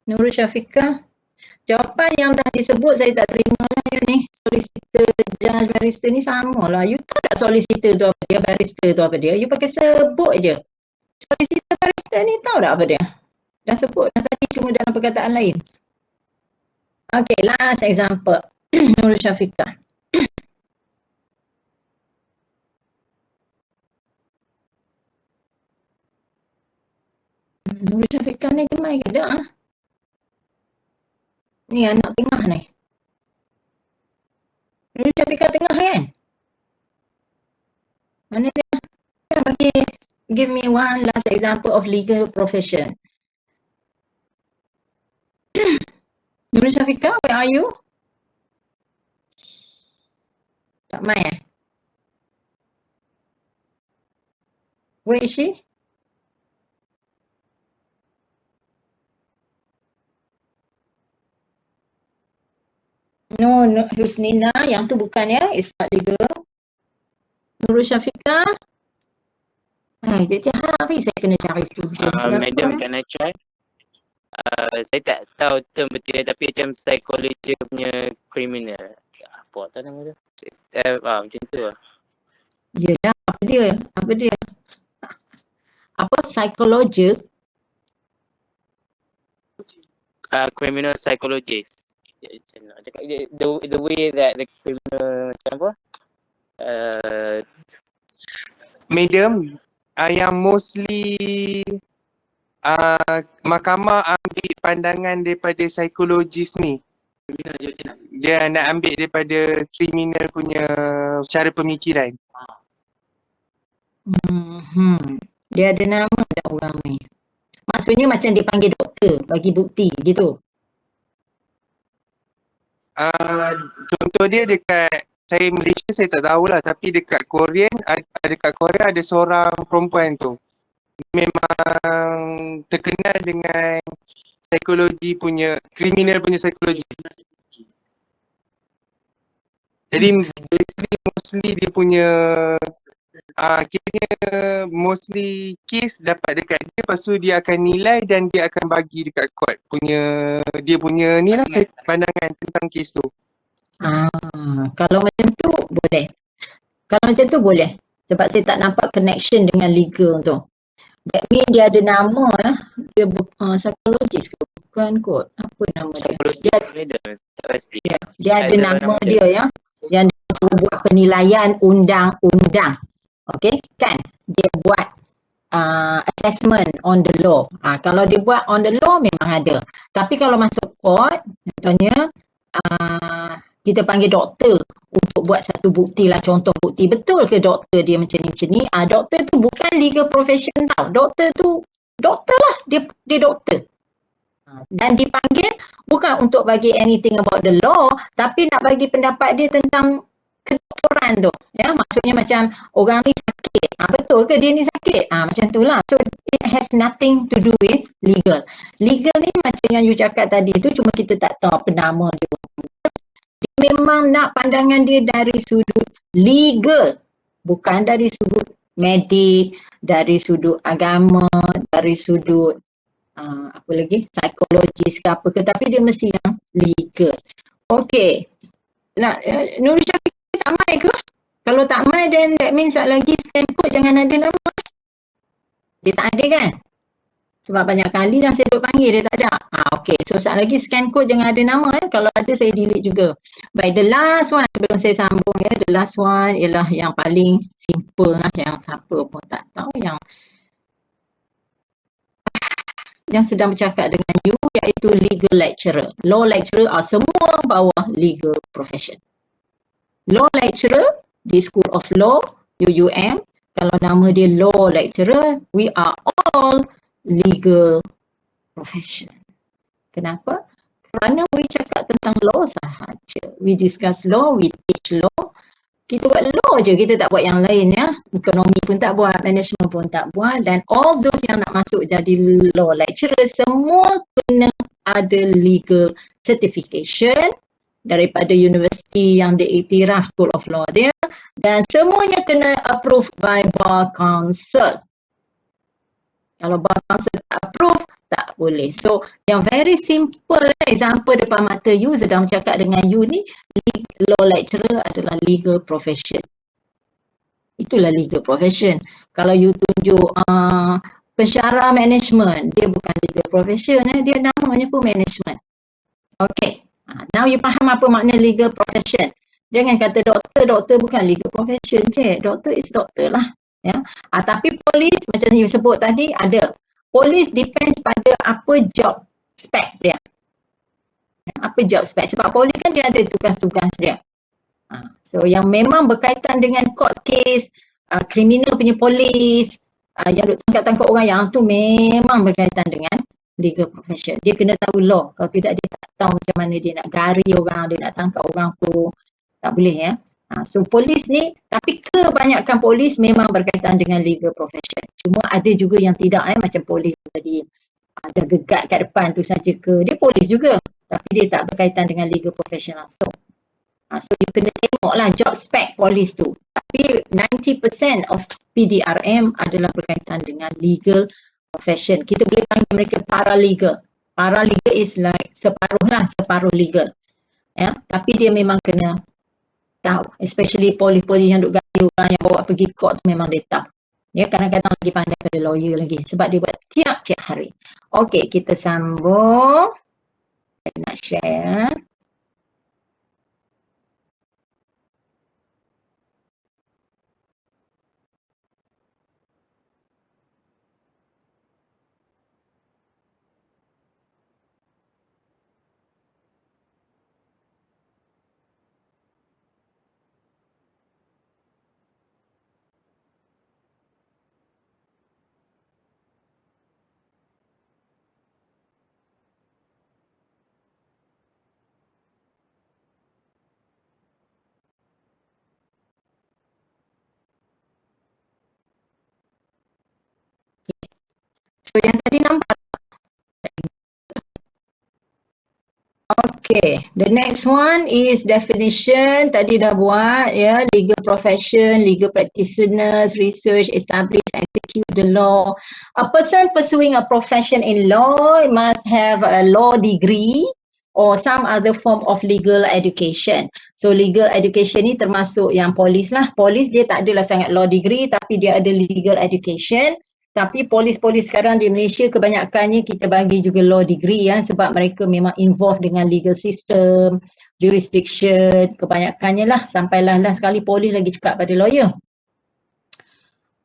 Nurul Syafiqah. Jawapan yang dah disebut saya tak terima lah you ni. Solicitor, judge, barrister ni sama lah. You tahu tak solicitor tu apa dia, barrister tu apa dia. You pakai sebut je. Solicitor, barrister ni tahu tak apa dia? Dah sebut dah tadi cuma dalam perkataan lain. Okay, last example. Nurul Syafiqah. Nurul Syafiqah ni gemai ke tak? Ni anak tengah ni. Nurul Syafiqah tengah kan? Mana dia? Dia bagi give me one last example of legal profession. Nurul Syafiqah, where are you? Tak main Where is she? No, Husnina, yang tu bukan ya, it's not legal. Nurul Syafiqah. Tiap hari saya kena cari tu. Madam, can I try? Saya tak tahu term betul dia tapi macam psikologi punya criminal. Apa tak nama dia? Macam tu lah. Yelah, apa dia? Apa psikologi? Criminal psychologist. Macam nak cakap the way that the criminal macam apa? Madam, yang mostly mahkamah ambil pandangan daripada psikologis ni. Dia nak ambil daripada kriminal punya cara pemikiran. Dia ada nama tak orang ni? Maksudnya macam dia panggil doktor bagi bukti gitu. Contoh dia dekat saya Malaysia saya tak tahulah, tapi dekat Korean dekat Korea ada seorang perempuan tu memang terkenal dengan psikologi punya kriminal punya psikologi. Jadi mostly dia punya kiranya mostly case dapat dekat dia, lepas tu dia akan nilai dan dia akan bagi dekat court punya dia punya ni lah pandangan tentang kes tu. Kalau macam tu boleh. Kalau macam tu boleh. Sebab saya tak nampak connection dengan legal tu. That mean dia ada nama lah. Dia psikologis ke? Bukan kot. Apa nama dia? Psikologi ada, tak pasti. Dia ada nama dia ya. Yang dia suruh buat penilaian undang-undang. Okay, kan? Dia buat assessment on the law. Kalau dia buat on the law memang ada. Tapi kalau masuk court, contohnya kita panggil doktor untuk buat satu bukti lah, contoh bukti betul ke doktor dia macam ni. Doktor tu bukan legal profession tau. Doktor tu doktor lah, dia doktor. Dan dipanggil bukan untuk bagi anything about the law, tapi nak bagi pendapat dia tentang kedoktoran tu. Ya, maksudnya macam orang ni sakit. Betul ke dia ni sakit? Macam tu lah. So it has nothing to do with legal. Legal ni macam yang you cakap tadi tu, cuma kita tak tahu apa nama dia. Dia memang nak pandangan dia dari sudut legal, bukan dari sudut medik, dari sudut agama, dari sudut apa lagi, psikologis ke apa ke, tapi dia mesti yang legal. Okey. Nurul Syafiq tak mai ke? Kalau tak mai, then that means lagi scan code jangan ada nama. Dia tak ada kan? Sebab banyak kali dah saya duk panggil dia tak ada. Okey, so sekejap lagi scan code jangan ada nama Kalau ada saya delete juga. Baik, the last one sebelum saya sambung ya. The last one ialah yang paling simple lah, yang siapa pun tak tahu, yang sedang bercakap dengan you, iaitu legal lecturer. Law lecturer semua bawah legal profession. Law lecturer di School of Law, UUM, kalau nama dia law lecturer, we are all legal profession. Kenapa? Kerana we cakap tentang law sahaja. We discuss law, we teach law. Kita buat law je, kita tak buat yang lain ya. Ekonomi pun tak buat, management pun tak buat, dan all those yang nak masuk jadi law lecturer semua kena ada legal certification daripada universiti yang diiktiraf School of Law dia, dan semuanya kena approved by Bar Council. Kalau Bar Council tak approve, tak boleh. So, yang very simple example depan mata you sedang bercakap dengan you ni, law lecturer adalah legal profession. Itulah legal profession. Kalau you tunjuk pensyarah management, dia bukan legal profession, dia namanya pun management. Okay. Now you faham apa makna legal profession. Jangan kata doktor bukan legal profession je. Doktor is doktor lah. Ya. Tapi polis macam you sebut tadi ada. Polis depends pada apa job spec dia. Apa job spec. Sebab polis kan dia ada tugas-tugas dia. So yang memang berkaitan dengan court case, kriminal punya polis, yang duk tangkap-tangkap orang, yang tu memang berkaitan dengan legal profession. Dia kena tahu law. Kalau tidak dia tak tahu macam mana dia nak gari orang, dia nak tangkap orang tu. Tak boleh ya. So polis ni, tapi kebanyakan polis memang berkaitan dengan legal profession. Cuma ada juga yang tidak macam polis tadi. Ada gegat kat depan tu saja ke. Dia polis juga. Tapi dia tak berkaitan dengan legal profession langsung. So you kena tengoklah job spec polis tu. Tapi 90% of PDRM adalah berkaitan dengan legal profession. Kita boleh panggil mereka paralegal. Paralegal is like separuh legal. Ya, tapi dia memang kena tahu, especially polis-polis yang duk gaya orang yang bawa pergi court tu, memang dia tahu. Ya, kadang-kadang lagi pandai pada lawyer lagi sebab dia buat tiap-tiap hari. Okey, kita sambung. Saya nak share. Okay, the next one is definition. Tadi dah buat ya, legal profession, legal practitioners, research, establish, execute the law. A person pursuing a profession in law must have a law degree or some other form of legal education. So legal education ni termasuk yang polis lah. Polis dia tak adalah sangat law degree tapi dia ada legal education. Tapi polis-polis sekarang di Malaysia kebanyakannya kita bagi juga law degree ya, sebab mereka memang involved dengan legal system, jurisdiction, kebanyakannya lah, sampailah sekali polis lagi cakap pada lawyer.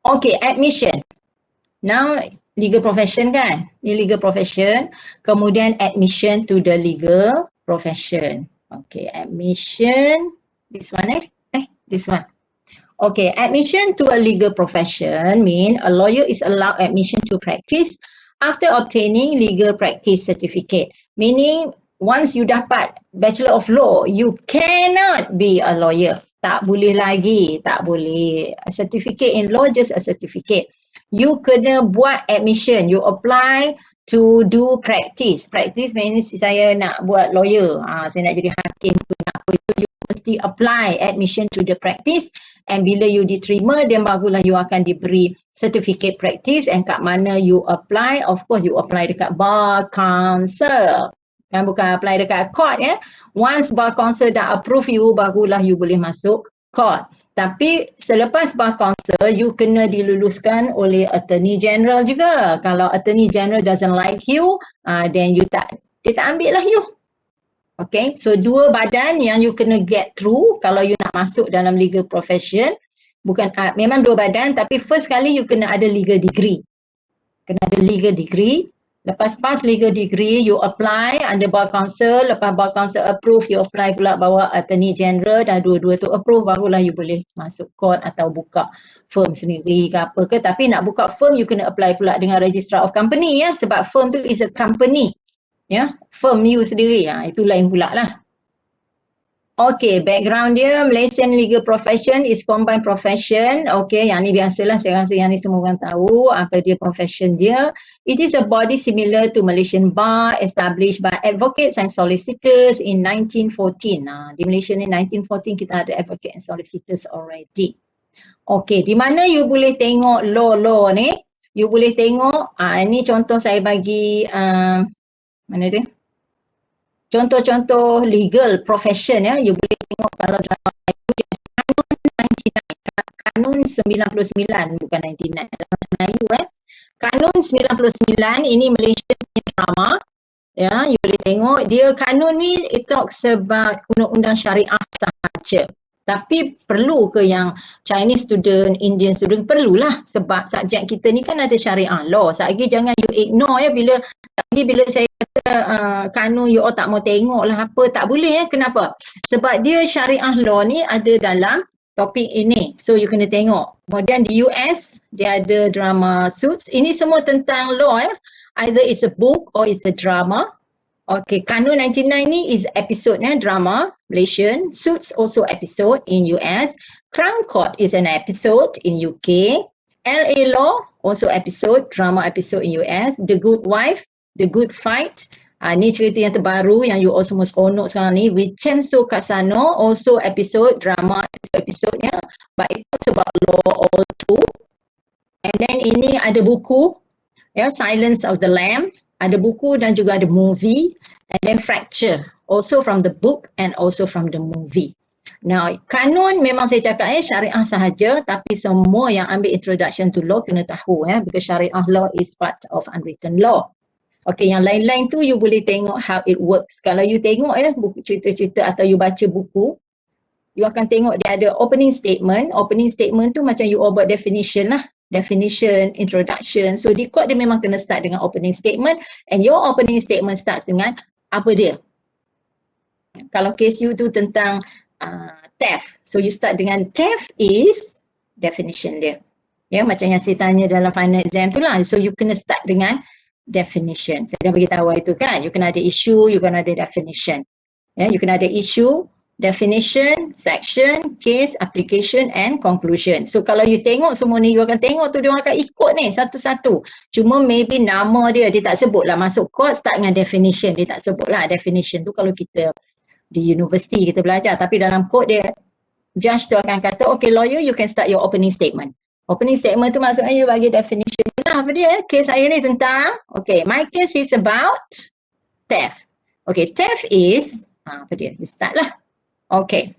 Okay, admission. Now legal profession kan, ni legal profession, kemudian admission to the legal profession. Okay, admission, this one this one. Okay, admission to a legal profession mean a lawyer is allowed admission to practice after obtaining legal practice certificate. Meaning once you dapat Bachelor of Law, you cannot be a lawyer. Tak boleh lagi, tak boleh. A certificate in law just a certificate. You kena buat admission, you apply to do practice. Practice means saya nak buat lawyer, saya nak jadi hakim ke nak apa itu, you mesti apply admission to the practice. And bila you diterima, then barulah you akan diberi certificate practice. And kat mana you apply, of course you apply dekat bar council. Kan bukan apply dekat court ya. Once bar council dah approve you, barulah you boleh masuk court. Tapi selepas bar council, you kena diluluskan oleh Attorney General juga. Kalau Attorney General doesn't like you, then dia tak ambil lah you. Okay, so dua badan yang you kena get through kalau you nak masuk dalam legal profession. Bukan, memang dua badan tapi first kali you kena ada legal degree. Kena ada legal degree. Lepas pass legal degree, you apply under bar council. Lepas bar council approve, you apply pula bawa Attorney General. Dah dua-dua tu approve, barulah you boleh masuk court atau buka firm sendiri ke apa ke. Tapi nak buka firm, you kena apply pula dengan Registrar of Company ya. Sebab firm tu is a company. Ya, firm you sendiri, itu lain pula lah. Okay, background dia, Malaysian legal profession is combined profession. Okay, yang ni biasalah, saya rasa yang ni semua orang tahu apa dia profession dia. It is a body similar to Malaysian Bar established by advocates and solicitors in 1914. Di Malaysia ni 1914 kita ada advocate and solicitors already. Okay, di mana you boleh tengok law ni? You boleh tengok, ini contoh saya bagi mana dia? Contoh-contoh legal profession ya. You boleh tengok kalau dalam Melayu dia Kanun 99, bukan 99 dalam Melayu Kanun 99 ini Malaysia punya drama. Ya, you boleh tengok dia kanun ni it talks about undang-undang syariah sahaja. Tapi perlu ke yang Chinese student, Indian student? Perlulah sebab subjek kita ni kan ada syariah law. Lagi jangan you ignore ya bila saya kata kanun you tak mau tengok lah apa, tak boleh ya. Kenapa? Sebab dia syariah law ni ada dalam topik ini. So you kena tengok. Kemudian di US dia ada drama Suits. Ini semua tentang law ya. Either it's a book or it's a drama. Okay, Kanun 99 ni is episode drama Malaysian. Suits also episode in US. Crown Court is an episode in UK. LA Law also episode, drama episode in US. The Good Wife, The Good Fight. Ni cerita yang terbaru yang you all semua seronok sekarang ni. Vincenzo Casano also episode, drama episode-nya. But it talks about law all through. And then ini ada buku, Silence of the Lamb. Ada buku dan juga ada movie, and then Fracture also from the book and also from the movie. Now, kanun memang saya cakap syariah sahaja, tapi semua yang ambil introduction to law kena tahu because syariah law is part of unwritten law. Okay, yang lain-lain tu you boleh tengok how it works. Kalau you tengok buku cerita-cerita atau you baca buku, you akan tengok dia ada opening statement. Opening statement tu macam you all buat definition lah. Definition, introduction. So di court dia memang kena start dengan opening statement, and your opening statement starts dengan apa dia. Kalau case you tu tentang theft, so you start dengan theft is definition dia. Ya, macam yang saya tanya dalam final exam tu lah. So you kena start dengan definition. Saya dah beritahu itu kan. You kena ada issue, you kena ada definition. Ya, you kena ada issue, definition, section, case, application and conclusion. So kalau you tengok semua ni, you akan tengok tu dia orang akan ikut ni satu-satu. Cuma maybe nama dia tak sebut lah, masuk court start dengan definition, dia tak sebut lah definition tu kalau kita di universiti kita belajar, tapi dalam code dia judge tu akan kata, okay lawyer you can start your opening statement. Opening statement tu maksudnya you bagi definition lah apa dia, case saya ni tentang, okay my case is about theft. Okay, theft is, apa dia, you start lah. Okay,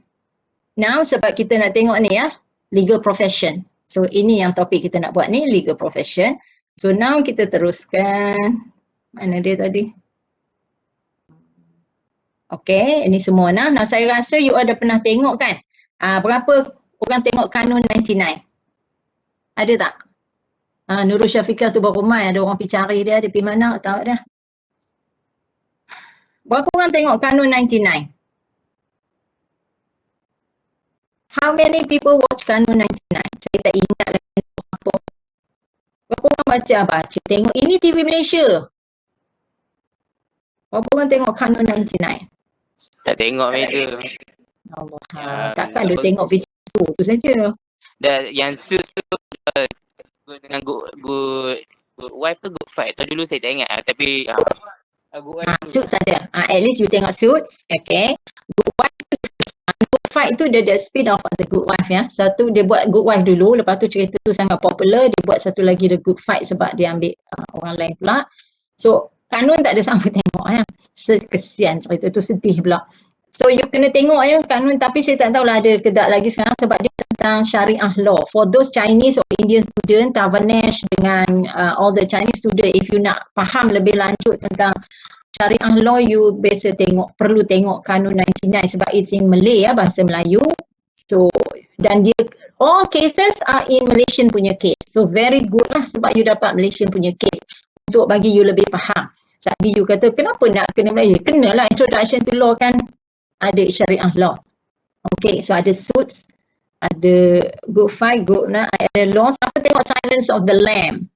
now sebab kita nak tengok ni ya, legal profession. So ini yang topik kita nak buat ni, legal profession. So now kita teruskan, mana dia tadi? Okay, ini semua nah. Nah saya rasa you ada pernah tengok kan? Berapa orang tengok kanun 99? Ada tak? Nurul Syafiqah tu berapa ramai, ada orang pergi cari dia, dia pergi mana, tahu dah. Berapa orang tengok kanun 99? How many people watch kanun 99? Saya tak ingat lagi apa. Berapa orang baca? Tengok ini TV Malaysia. Berapa orang tengok kanun 99? Tak tengok media. Allah, takkan dia tengok video tu saja. Dan yang suits tu dengan good wife tu good fight. Tu dulu saya tak ingat tapi good wife Suits ada. At least you tengok Suits, okay. Good wife, Good Fight tu dia spin off the Good Wife ya. Satu dia buat Good Wife dulu, lepas tu cerita tu sangat popular, dia buat satu lagi The Good Fight sebab dia ambil orang lain pula. So kanun tak ada sama tengok ya. Kesian cerita tu, sedih pula. So you kena tengok ya kanun, tapi saya tak tahulah ada ke tak lagi sekarang sebab dia tentang syariah law. For those Chinese or Indian student, Tavanesh dengan all the Chinese student, if you nak faham lebih lanjut tentang syariah law, you biasa perlu tengok kanun 99 sebab it's in Malay ya, bahasa Melayu. So dan dia all cases are in Malaysian punya case. So very good lah sebab you dapat Malaysian punya case untuk bagi you lebih faham. Tapi you kata kenapa nak kena Melayu? Kenalah introduction to law kan ada syariah law. Okay, so ada Suits, ada Good Fight, ada law. Siapa tengok Silence of the Lamb?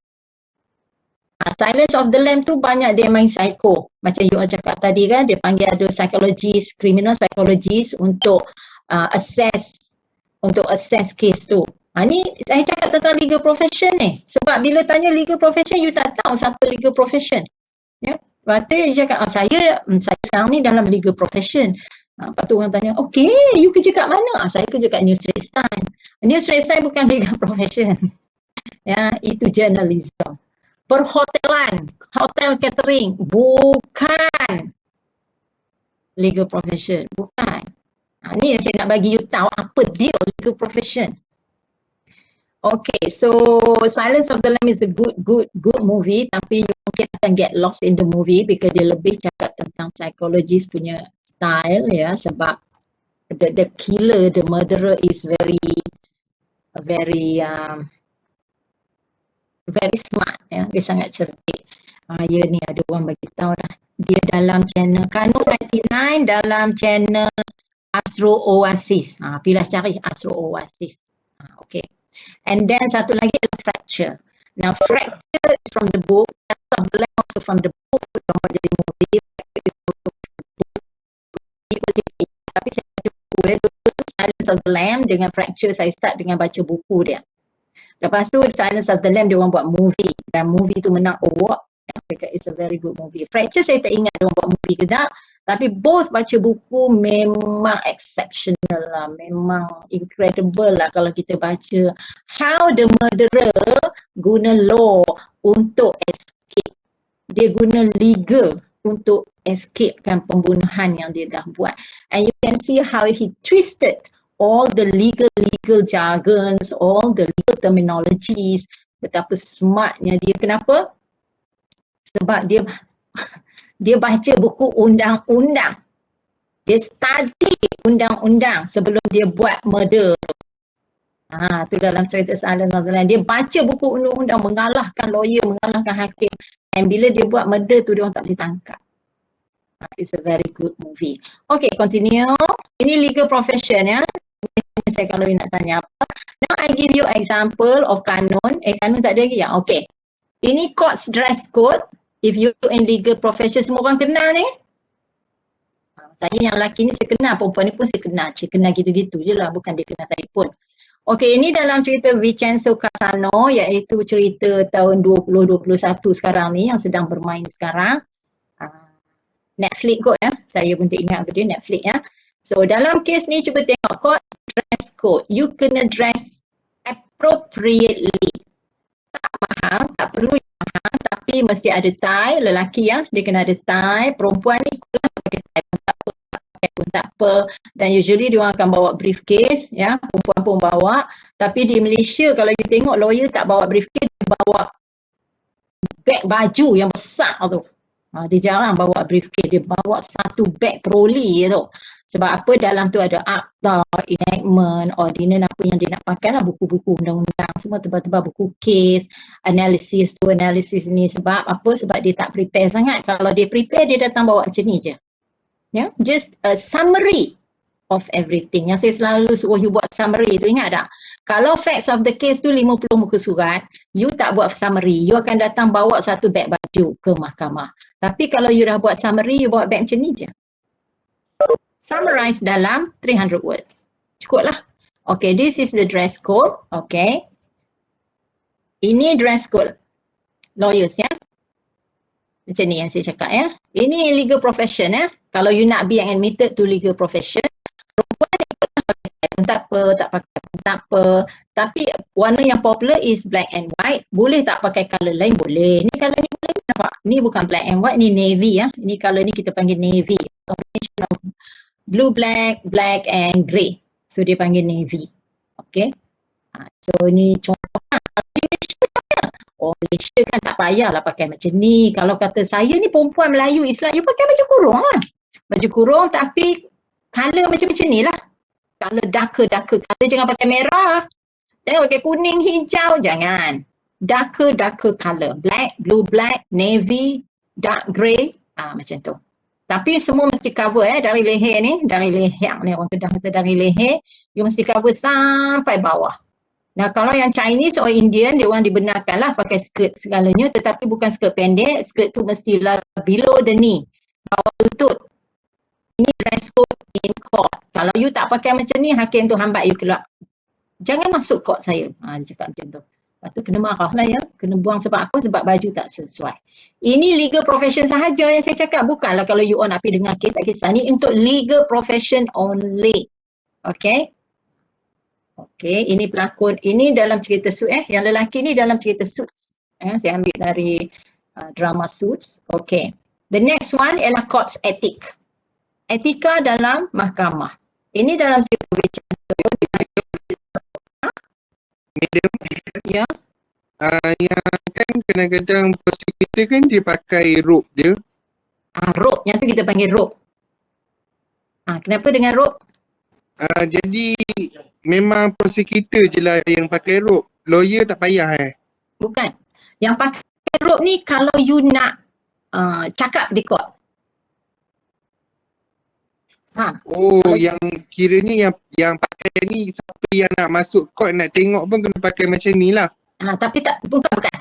Silence of the Lamb tu banyak dia main psycho. Macam you cakap tadi kan, dia panggil ada psychologist, criminal psychologist untuk assess case tu. Ni saya cakap tentang legal profession ni. Sebab bila tanya legal profession, you tak tahu siapa legal profession. Ya, lepas tu dia cakap, saya sekarang ni dalam legal profession. Lepas tu orang tanya, okay, you kerja kat mana? Saya kerja kat New Straits Times. New Straits Times bukan legal profession. Ya, itu journalism. Perhotelan, hotel catering, bukan legal profession, bukan. Ni yang saya nak bagi you tahu apa dia legal profession. Okay, so Silence of the Lamb is a good movie, tapi you mungkin akan get lost in the movie because dia lebih cakap tentang psychologist punya style ya, sebab the killer, the murderer is very smart ya, dia sangat cerdik. Ya ni ada orang bagi tahu dah. Dia dalam channel Kanun 99 dalam channel Astro Oasis. Pilah cari Astro Oasis. Okay. And then satu lagi adalah Fracture. Now Fracture is from the book, also from the book, jadi movie. Tapi saya baca buku Silence of the Lamb dengan Fracture, saya start dengan baca buku dia. Lepas tu Silence of the Lamb dia orang buat movie dan movie tu menang award. It's a very good movie. Fracture saya tak ingat dia orang buat movie ke tak, tapi both baca buku memang exceptional lah, memang incredible lah kalau kita baca how the murderer guna law untuk escape. Dia guna legal untuk escapekan pembunuhan yang dia dah buat. And you can see how he twisted all the legal jargons, all the legal terminologies, betapa smartnya dia. Kenapa? Sebab dia baca buku undang-undang. Dia study undang-undang sebelum dia buat murder tu. Tu dalam cerita Silence of the Lamb. Dia baca buku undang-undang, mengalahkan lawyer, mengalahkan hakim. Dan bila dia buat murder tu, dia orang tak boleh tangkap. It's a very good movie. Okay, continue. Ini legal profession ya. Saya kalau nak tanya apa. Now I give you example of kanun. Kanun tak ada lagi ya? Okay. Ini court's dress code. If you in legal profession, semua orang kenal ni. Saya yang lelaki ni saya kenal, perempuan ni pun saya kenal. Cik kenal gitu-gitu je lah, bukan dia kenal saya pun. Okey, ini dalam cerita Vincenzo Casano, iaitu cerita tahun 2021 sekarang ni yang sedang bermain sekarang. Netflix kot ya, saya pun tak ingat benda Netflix ya. So dalam kes ni cuba tengok code, dress code. You kena dress appropriately. Tak mahal, tak perlu yang mahal, tapi mesti ada tie. Lelaki ya, dia kena ada tie. Perempuan ni ikutlah pakai tie pun tak apa, tak pakai pun tak apa. Dan usually dia orang akan bawa briefcase ya, perempuan pun bawa. Tapi di Malaysia kalau you tengok lawyer tak bawa briefcase, dia bawa beg baju yang besar tu. Dia jarang bawa briefcase, dia bawa satu beg troli tu. Sebab apa, dalam tu ada akta, enactment, ordinance apa yang dia nak pakai lah, buku-buku undang-undang semua tebal-tebal, buku case, analisis tu, analisis ni. Sebab apa? Sebab dia tak prepare sangat. Kalau dia prepare, dia datang bawa macam ni je. Ya, just a summary of everything. Yang saya selalu suruh you buat summary tu, ingat tak? Kalau facts of the case tu 50 muka surat, you tak buat summary, you akan datang bawa satu beg baju ke mahkamah. Tapi kalau you dah buat summary, you bawa beg macam ni je. Summarize dalam 300 words. Cukup lah. Okay, this is the dress code. Okay. Ini dress code lawyers ya. Macam ni yang saya cakap ya. Ini legal profession ya. Kalau you nak be admitted to legal profession, perempuan ni pakai pun tak apa, tak pakai pun tak apa. Tapi warna yang popular is black and white. Boleh tak pakai colour lain? Boleh. Ni colour ni boleh nampak. Ni bukan black and white, ni navy ya. Ini colour ni kita panggil navy. Combination of blue, black, black and grey. So dia panggil navy. Okay. So ni contoh lah. Oh, Malaysia kan tak payahlah pakai macam ni. Kalau kata saya ni perempuan Melayu Islam, you pakai baju kurung lah. Baju kurung tapi colour macam-macam ni lah. Colour darker. Colour jangan pakai merah. Jangan pakai kuning, hijau. Jangan. Darker colour. Black, blue, black, navy, dark grey. Macam tu. Tapi semua mesti cover dari leher ni. Dari leher ni, orang Kedah kata dari leher. You mesti cover sampai bawah. Nah, kalau yang Chinese or Indian, dia orang dibenarkanlah pakai skirt segalanya, tetapi bukan skirt pendek. Skirt tu mestilah below the knee, bawah lutut. Ini dress code in court. Kalau you tak pakai macam ni, hakim tu hambat you keluar. Jangan masuk court saya. Dia cakap macam tu. Lepas tu kena marah lah ya. Kena buang sebab apa? Sebab baju tak sesuai. Ini legal profession sahaja yang saya cakap. Bukanlah kalau you all nak pergi dengar kes, tak kisah. Ni untuk legal profession only. Okay. Okay, ini pelakon, ini dalam cerita Suits yang lelaki ni dalam cerita Suits. Saya ambil dari drama Suits. Okay. The next one ialah courts ethic. Etika dalam mahkamah. Ini dalam cerita Madam, ya. yang kan kadang-kadang prosecutor kan dia pakai robe dia. Robe, yang tu kita panggil robe. Kenapa dengan robe? Jadi memang prosecutor je lah yang pakai robe. Lawyer tak payah Bukan. Yang pakai robe ni kalau you nak cakap di court. Yang kiranya yang pakai ni siapa yang nak masuk court nak tengok pun kena pakai macam ni lah. Tapi tak, bukan.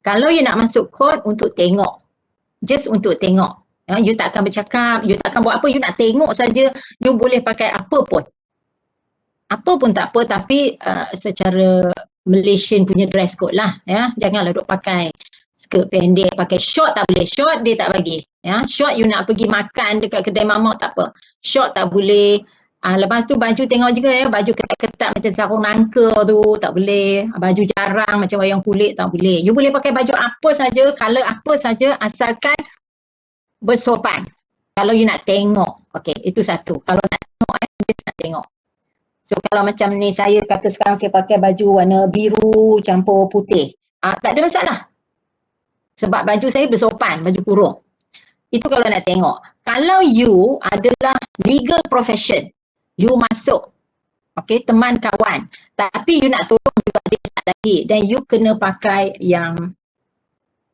Kalau you nak masuk court untuk tengok. Just untuk tengok. You tak akan bercakap, you tak akan buat apa, you nak tengok saja, you boleh pakai apa pun. Apa pun tak apa, tapi secara Malaysian punya dress code lah ya. Janganlah duk pakai skirt pendek, pakai short tak boleh. Short dia tak bagi. Ya, short you nak pergi makan dekat kedai mamak tak apa. Short tak boleh. Lepas tu baju tengok juga ya, baju ketat-ketat macam sarung nangka tu tak boleh. Baju jarang macam wayang kulit tak boleh. You boleh pakai baju apa saja, colour apa saja asalkan bersopan. Kalau you nak tengok. Okey, itu satu. Kalau nak tengok, dia nak tengok. So kalau macam ni saya kata sekarang saya pakai baju warna biru campur putih. Tak ada masalah. Sebab baju saya bersopan, baju kurung. Itu kalau nak tengok. Kalau you adalah legal profession, you masuk. Okey, teman kawan. Tapi you nak tolong juga dia lagi. Dan you kena pakai yang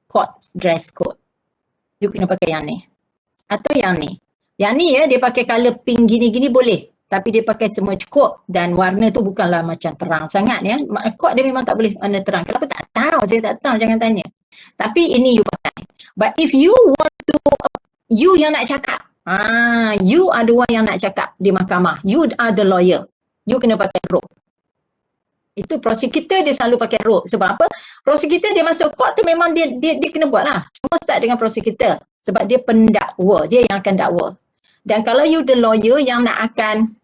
court dress code. You kena pakai yang ni. Atau yang ni. Yang ni ya, dia pakai colour pink gini-gini boleh. Tapi dia pakai semua cukup dan warna tu bukanlah macam terang sangat ya. Court dia memang tak boleh warna terang. Kenapa tak tahu? Saya tak tahu, jangan tanya. Tapi ini you pakai. But if you want to, you yang nak cakap, You are the one yang nak cakap di mahkamah. You are the lawyer. You kena pakai robe. Itu prosecutor dia selalu pakai robe. Sebab apa? Prosecutor dia masuk court tu memang dia kena buat lah. Semua start dengan prosecutor. Sebab dia pendakwa. Dia yang akan dakwa. Dan kalau you the lawyer yang nak akan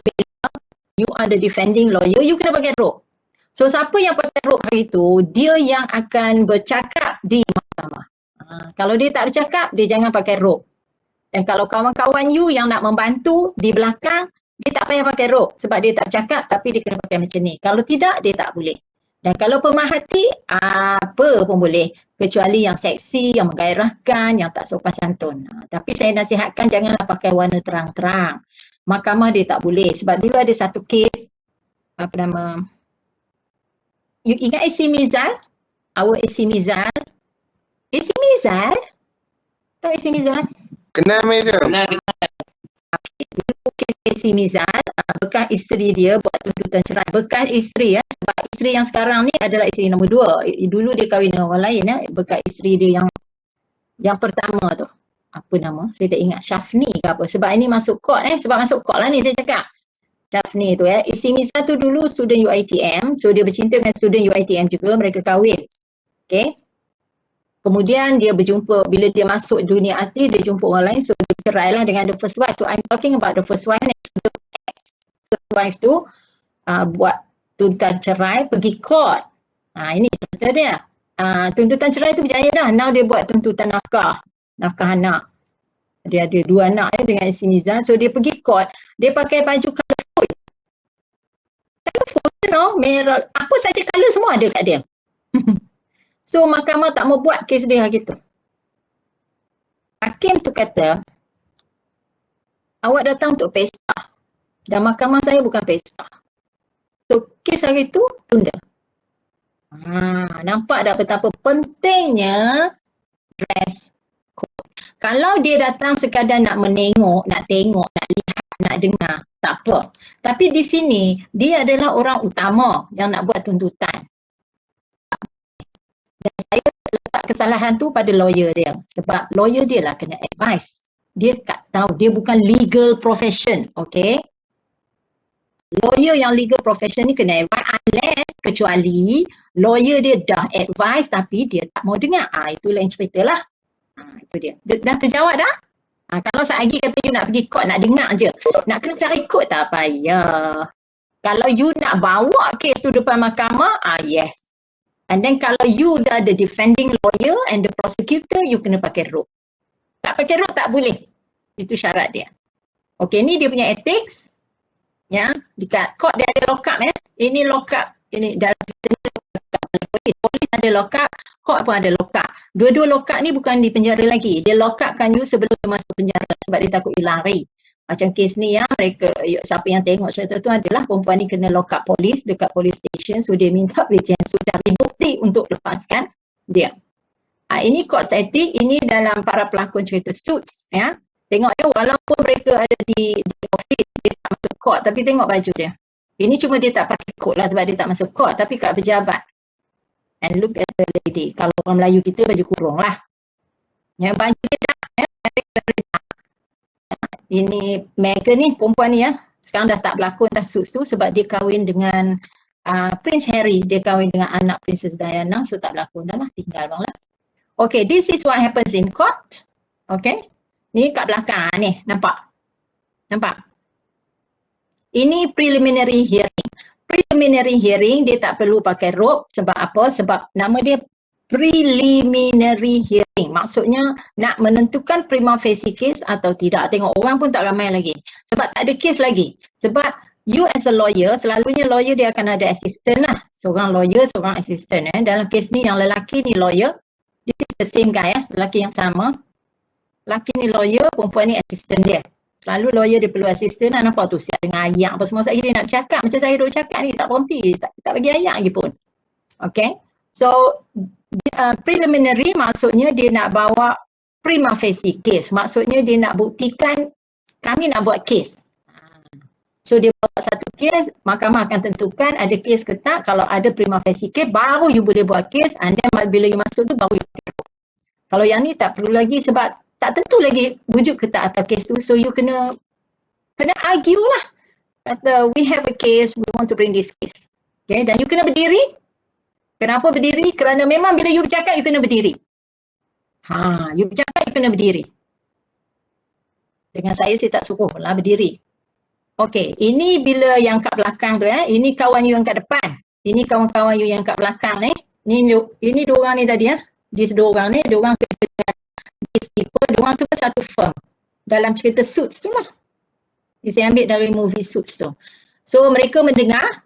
bela, you are the defending lawyer, you kena pakai robe. So siapa yang pakai robe hari tu, dia yang akan bercakap di mahkamah. Kalau dia tak bercakap, dia jangan pakai robe. Dan kalau kawan-kawan you yang nak membantu di belakang, dia tak payah pakai robe sebab dia tak cakap tapi dia kena pakai macam ni. Kalau tidak, dia tak boleh. Dan kalau pemerhati, apa pun boleh. Kecuali yang seksi, yang menggairahkan, yang tak sopan santun. Tapi saya nasihatkan janganlah pakai warna terang-terang. Mahkamah dia tak boleh. Sebab dulu ada satu kes, apa nama, you ingat AC Mizal? Our AC Mizal? AC Mizal? Tahu AC Mizal? Kenal madam? Kenal. Dulu kes AC Mizal, bekas isteri dia buat tuntutan cerai. Bekas isteri ya, sebab isteri yang sekarang ni adalah isteri nombor 2. Dulu dia kahwin dengan orang lain ya, bekas isteri dia yang pertama tu. Apa nama? Saya tak ingat. Syafni ke apa. Sebab ini masuk court sebab masuk court lah ni saya cakap. Syafni tu AC Mizal tu dulu student UiTM, so dia bercinta dengan student UiTM juga, mereka kahwin. Okay. Kemudian dia berjumpa, bila dia masuk dunia artis, dia jumpa orang lain, so dia bercerai lah dengan the first wife. So I'm talking about the first wife. The first wife tu buat tuntutan cerai, pergi court. Ini cerita dia. Tuntutan cerai tu berjaya dah. Now dia buat tuntutan nafkah anak. Dia ada 2 anak dengan AC Mizal. So dia pergi court, dia pakai baju colourful. Colourful, merah, apa saja colour semua ada kat dia. So mahkamah tak mau buat kes dia gitu. Hakim tu kata, awak datang untuk pesta. Dan mahkamah saya bukan pesta. So kes hari tu tunda. Nampak tak betapa pentingnya dress code. Kalau dia datang sekadar nak menengok, nak tengok, nak lihat, nak dengar, tak apa. Tapi di sini, dia adalah orang utama yang nak buat tuntutan. Dan saya letak kesalahan tu pada lawyer dia. Sebab lawyer dia lah kena advice. Dia tak tahu, dia bukan legal profession, okay? Lawyer yang legal profession ni kena advice unless, kecuali lawyer dia dah advice tapi dia tak mau dengar. Itu lain cerita lah. Itu dia. Dah terjawab dah? Kalau lagi kata you nak pergi court, nak dengar je. Nak kena cari kod tak payah. Kalau you nak bawa kes tu depan mahkamah, yes. And then kalau you dah the defending lawyer and the prosecutor, you kena pakai robe. Tak pakai robe tak boleh. Itu syarat dia. Okay, ni dia punya ethics. Ya, dekat court dia ada lock up ya. Ini lock up. Ini dalam kita ni lock up oleh polis. Polis ada lock up, court pun ada lock up. Dua-dua lock up ni bukan di penjara lagi. Dia lock upkan you sebelum you masuk penjara sebab dia takut you lari. Macam kes ni ya, mereka, siapa yang tengok cerita tu adalah perempuan ni kena lock up polis dekat police station. So dia minta polis yang sudah dibukti untuk lepaskan dia. Ini court setting, ini dalam para pelakon cerita Suits ya. Tengok ya, walaupun mereka ada di office, dia tak masuk court, tapi tengok baju dia. Ini cuma dia tak pakai coat lah sebab dia tak masuk court, tapi kat pejabat. And look at the lady. Kalau orang Melayu kita baju kurung lah. Ya, baju dia dark ya. Ini Meghan ni, perempuan ni ya. Sekarang dah tak berlakon dah Suits tu sebab dia kahwin dengan Prince Harry. Dia kahwin dengan anak Princess Diana, so tak berlakon dah lah, tinggal bang lah. Okay, this is what happens in court. Okay, ni kat belakang ni, nampak? Nampak? Ini preliminary hearing. Preliminary hearing dia tak perlu pakai robe sebab apa? Sebab nama dia preliminary hearing. Maksudnya nak menentukan prima facie case atau tidak. Tengok orang pun tak ramai lagi. Sebab tak ada case lagi. Sebab you as a lawyer, selalunya lawyer dia akan ada assistant lah. Seorang lawyer, seorang assistant. Dalam kes ni yang lelaki ni lawyer. This is the same guy lelaki yang sama. Lelaki ni lawyer, perempuan ni assistant dia. Selalu lawyer dia perlu assistant lah, nampak tu siap dengan ayat apa semua. Saya dia nak bercakap, macam saya duk cakap ni tak berhenti, tak bagi ayat lagi pun. Okay, so preliminary maksudnya dia nak bawa prima facie case, maksudnya dia nak buktikan kami nak buat case. So dia bawa satu case, mahkamah akan tentukan ada case ke tak. Kalau ada prima facie case, baru you boleh buat case, and then bila you masuk tu baru you pakai robe. Kalau yang ni tak perlu lagi sebab tak tentu lagi wujud ke tak atau kes tu. So you kena argue lah. Kata we have a case, we want to bring this case. Okay, dan you kena berdiri. Kenapa berdiri? Kerana memang bila you bercakap, you kena berdiri. You bercakap, you kena berdiri. Dengan saya tak suruh lah berdiri. Okay, ini bila yang kat belakang tu ini kawan you yang kat depan. Ini kawan-kawan you yang kat belakang ni. Ini dua orang ni tadi These dua orang ni, dua orang kerja dengan these people, dua orang semua satu firm. Dalam cerita Suits tu lah. Saya ambil dari movie Suits tu. So mereka mendengar,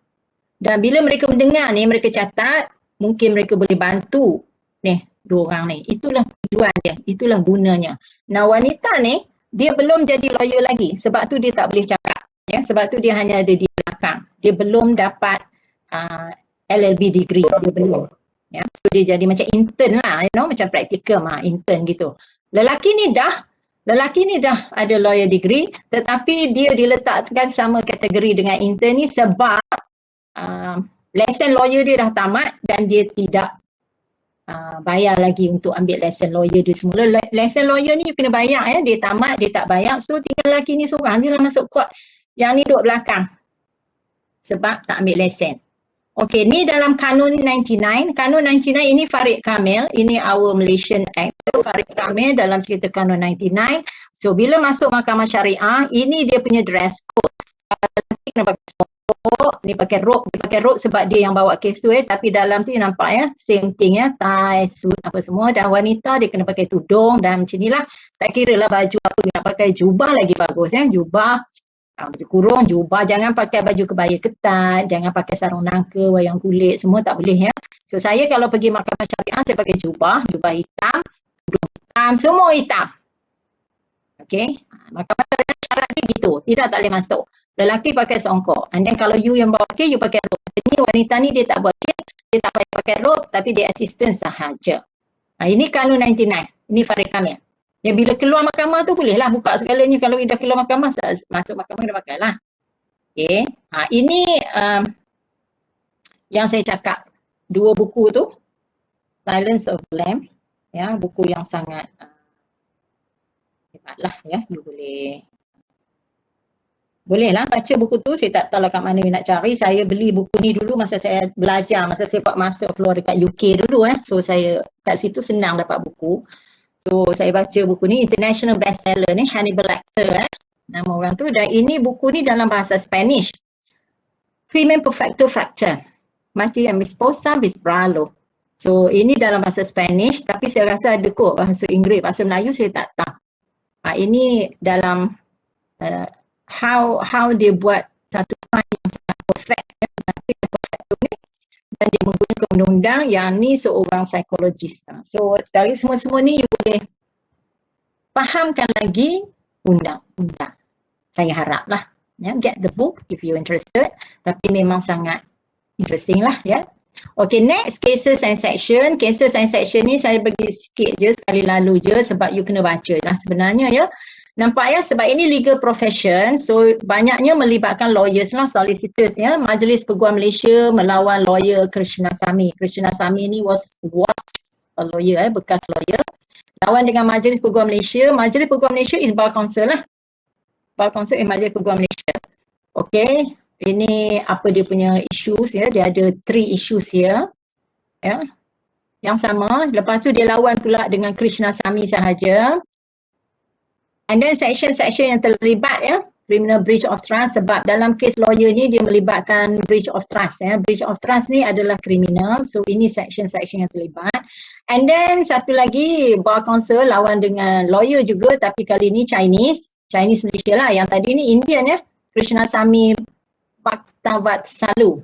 dan bila mereka mendengar ni, mereka catat, mungkin mereka boleh bantu ni dua orang ni. Itulah tujuan dia, itulah gunanya. Nah, wanita ni, dia belum jadi lawyer lagi, sebab tu dia tak boleh cakap. Ya, sebab tu dia hanya ada di belakang. Dia belum dapat LLB degree, dia belum. Ya, so dia jadi macam intern lah, macam practicum intern gitu. Lelaki ni dah ada lawyer degree, tetapi dia diletakkan sama kategori dengan intern ni sebab lesen lawyer dia dah tamat dan dia tidak bayar lagi untuk ambil lesen lawyer dia semula. Lesen lawyer ni you kena bayar dia tamat, dia tak bayar. So tinggal lelaki ni seorang, dia lah masuk court. Yang ni duduk belakang sebab tak ambil lesen. Okey, ni dalam Kanun 99. Kanun 99 ini Farid Kamil. Ini our Malaysian actor Farid Kamil dalam cerita Kanun 99. So bila masuk mahkamah syariah, ini dia punya dress code. Lelaki kena pakai sport, ni pakai robe sebab dia yang bawa kes tu tapi dalam tu nampak same thing tie, suit apa semua, dan wanita dia kena pakai tudung dan macam ni lah. Tak kira lah baju apa, nak pakai jubah lagi bagus jubah. Baju kurung, jubah, jangan pakai baju kebaya ketat, jangan pakai sarung nangka, wayang kulit, semua tak boleh So saya kalau pergi mahkamah syariah, saya pakai jubah hitam, tudung hitam, semua hitam. Okay, mahkamah syariah syarat dia gitu, tidak tak boleh masuk. Lelaki pakai songkok, and then kalau you yang bawa kes, you pakai robe. Ini wanita ni dia tak buat kes, dia tak payah pakai robe, tapi dia assistant sahaja. Ini Kanun 99, ini Farid Kamil. Ya, bila keluar mahkamah tu bolehlah buka segalanya. Kalau dah keluar mahkamah, masuk mahkamah dah pakai lah. Okay. Ini yang saya cakap. Dua buku tu. Silence of the Lamb. Ya, buku yang sangat hebat lah You bolehlah baca buku tu. Saya tak tahu lah kat mana you nak cari. Saya beli buku ni dulu masa saya belajar. Masa saya buat master of law dekat UK dulu So saya kat situ senang dapat buku. So saya baca buku ni, international bestseller ni, Hannibal Lecter nama orang tu. Dan ini buku ni dalam bahasa Spanish. Crimen Perfecto Fractal. Mati yang Esposa Bisbralo. So ini dalam bahasa Spanish, tapi saya rasa ada kot bahasa Inggeris, bahasa Melayu saya tak tahu. Ini dalam how dia buat satu crime yang sangat perfect. Dan dia menggunakan undang-undang yang ni seorang psikologis. So dari semua-semua ni you boleh fahamkan lagi undang-undang. Saya harap lah. Get the book if you're interested. Tapi memang sangat interesting lah Okay, next cases and section. Cases and section ni saya bagi sikit je, sekali lalu je sebab you kena baca lah sebenarnya Nampak sebab ini legal profession, so banyaknya melibatkan lawyers lah, solicitors Majlis Peguam Malaysia melawan lawyer Krishna Sami. Krishna Sami ni was a lawyer bekas lawyer. Lawan dengan Majlis Peguam Malaysia. Majlis Peguam Malaysia is Bar Council lah. Bar Council is Majlis Peguam Malaysia. Okay, ini apa dia punya issues dia ada 3 issues here yang sama. Lepas tu dia lawan pula dengan Krishna Sami sahaja. And then section-section yang terlibat criminal breach of trust, sebab dalam kes lawyer ni dia melibatkan breach of trust Breach of trust ni adalah criminal, so ini section-section yang terlibat. And then satu lagi Bar Council lawan dengan lawyer juga, tapi kali ni Chinese Malaysia lah. Yang tadi ni Indian Krishna Sami Bhaktawat Salu.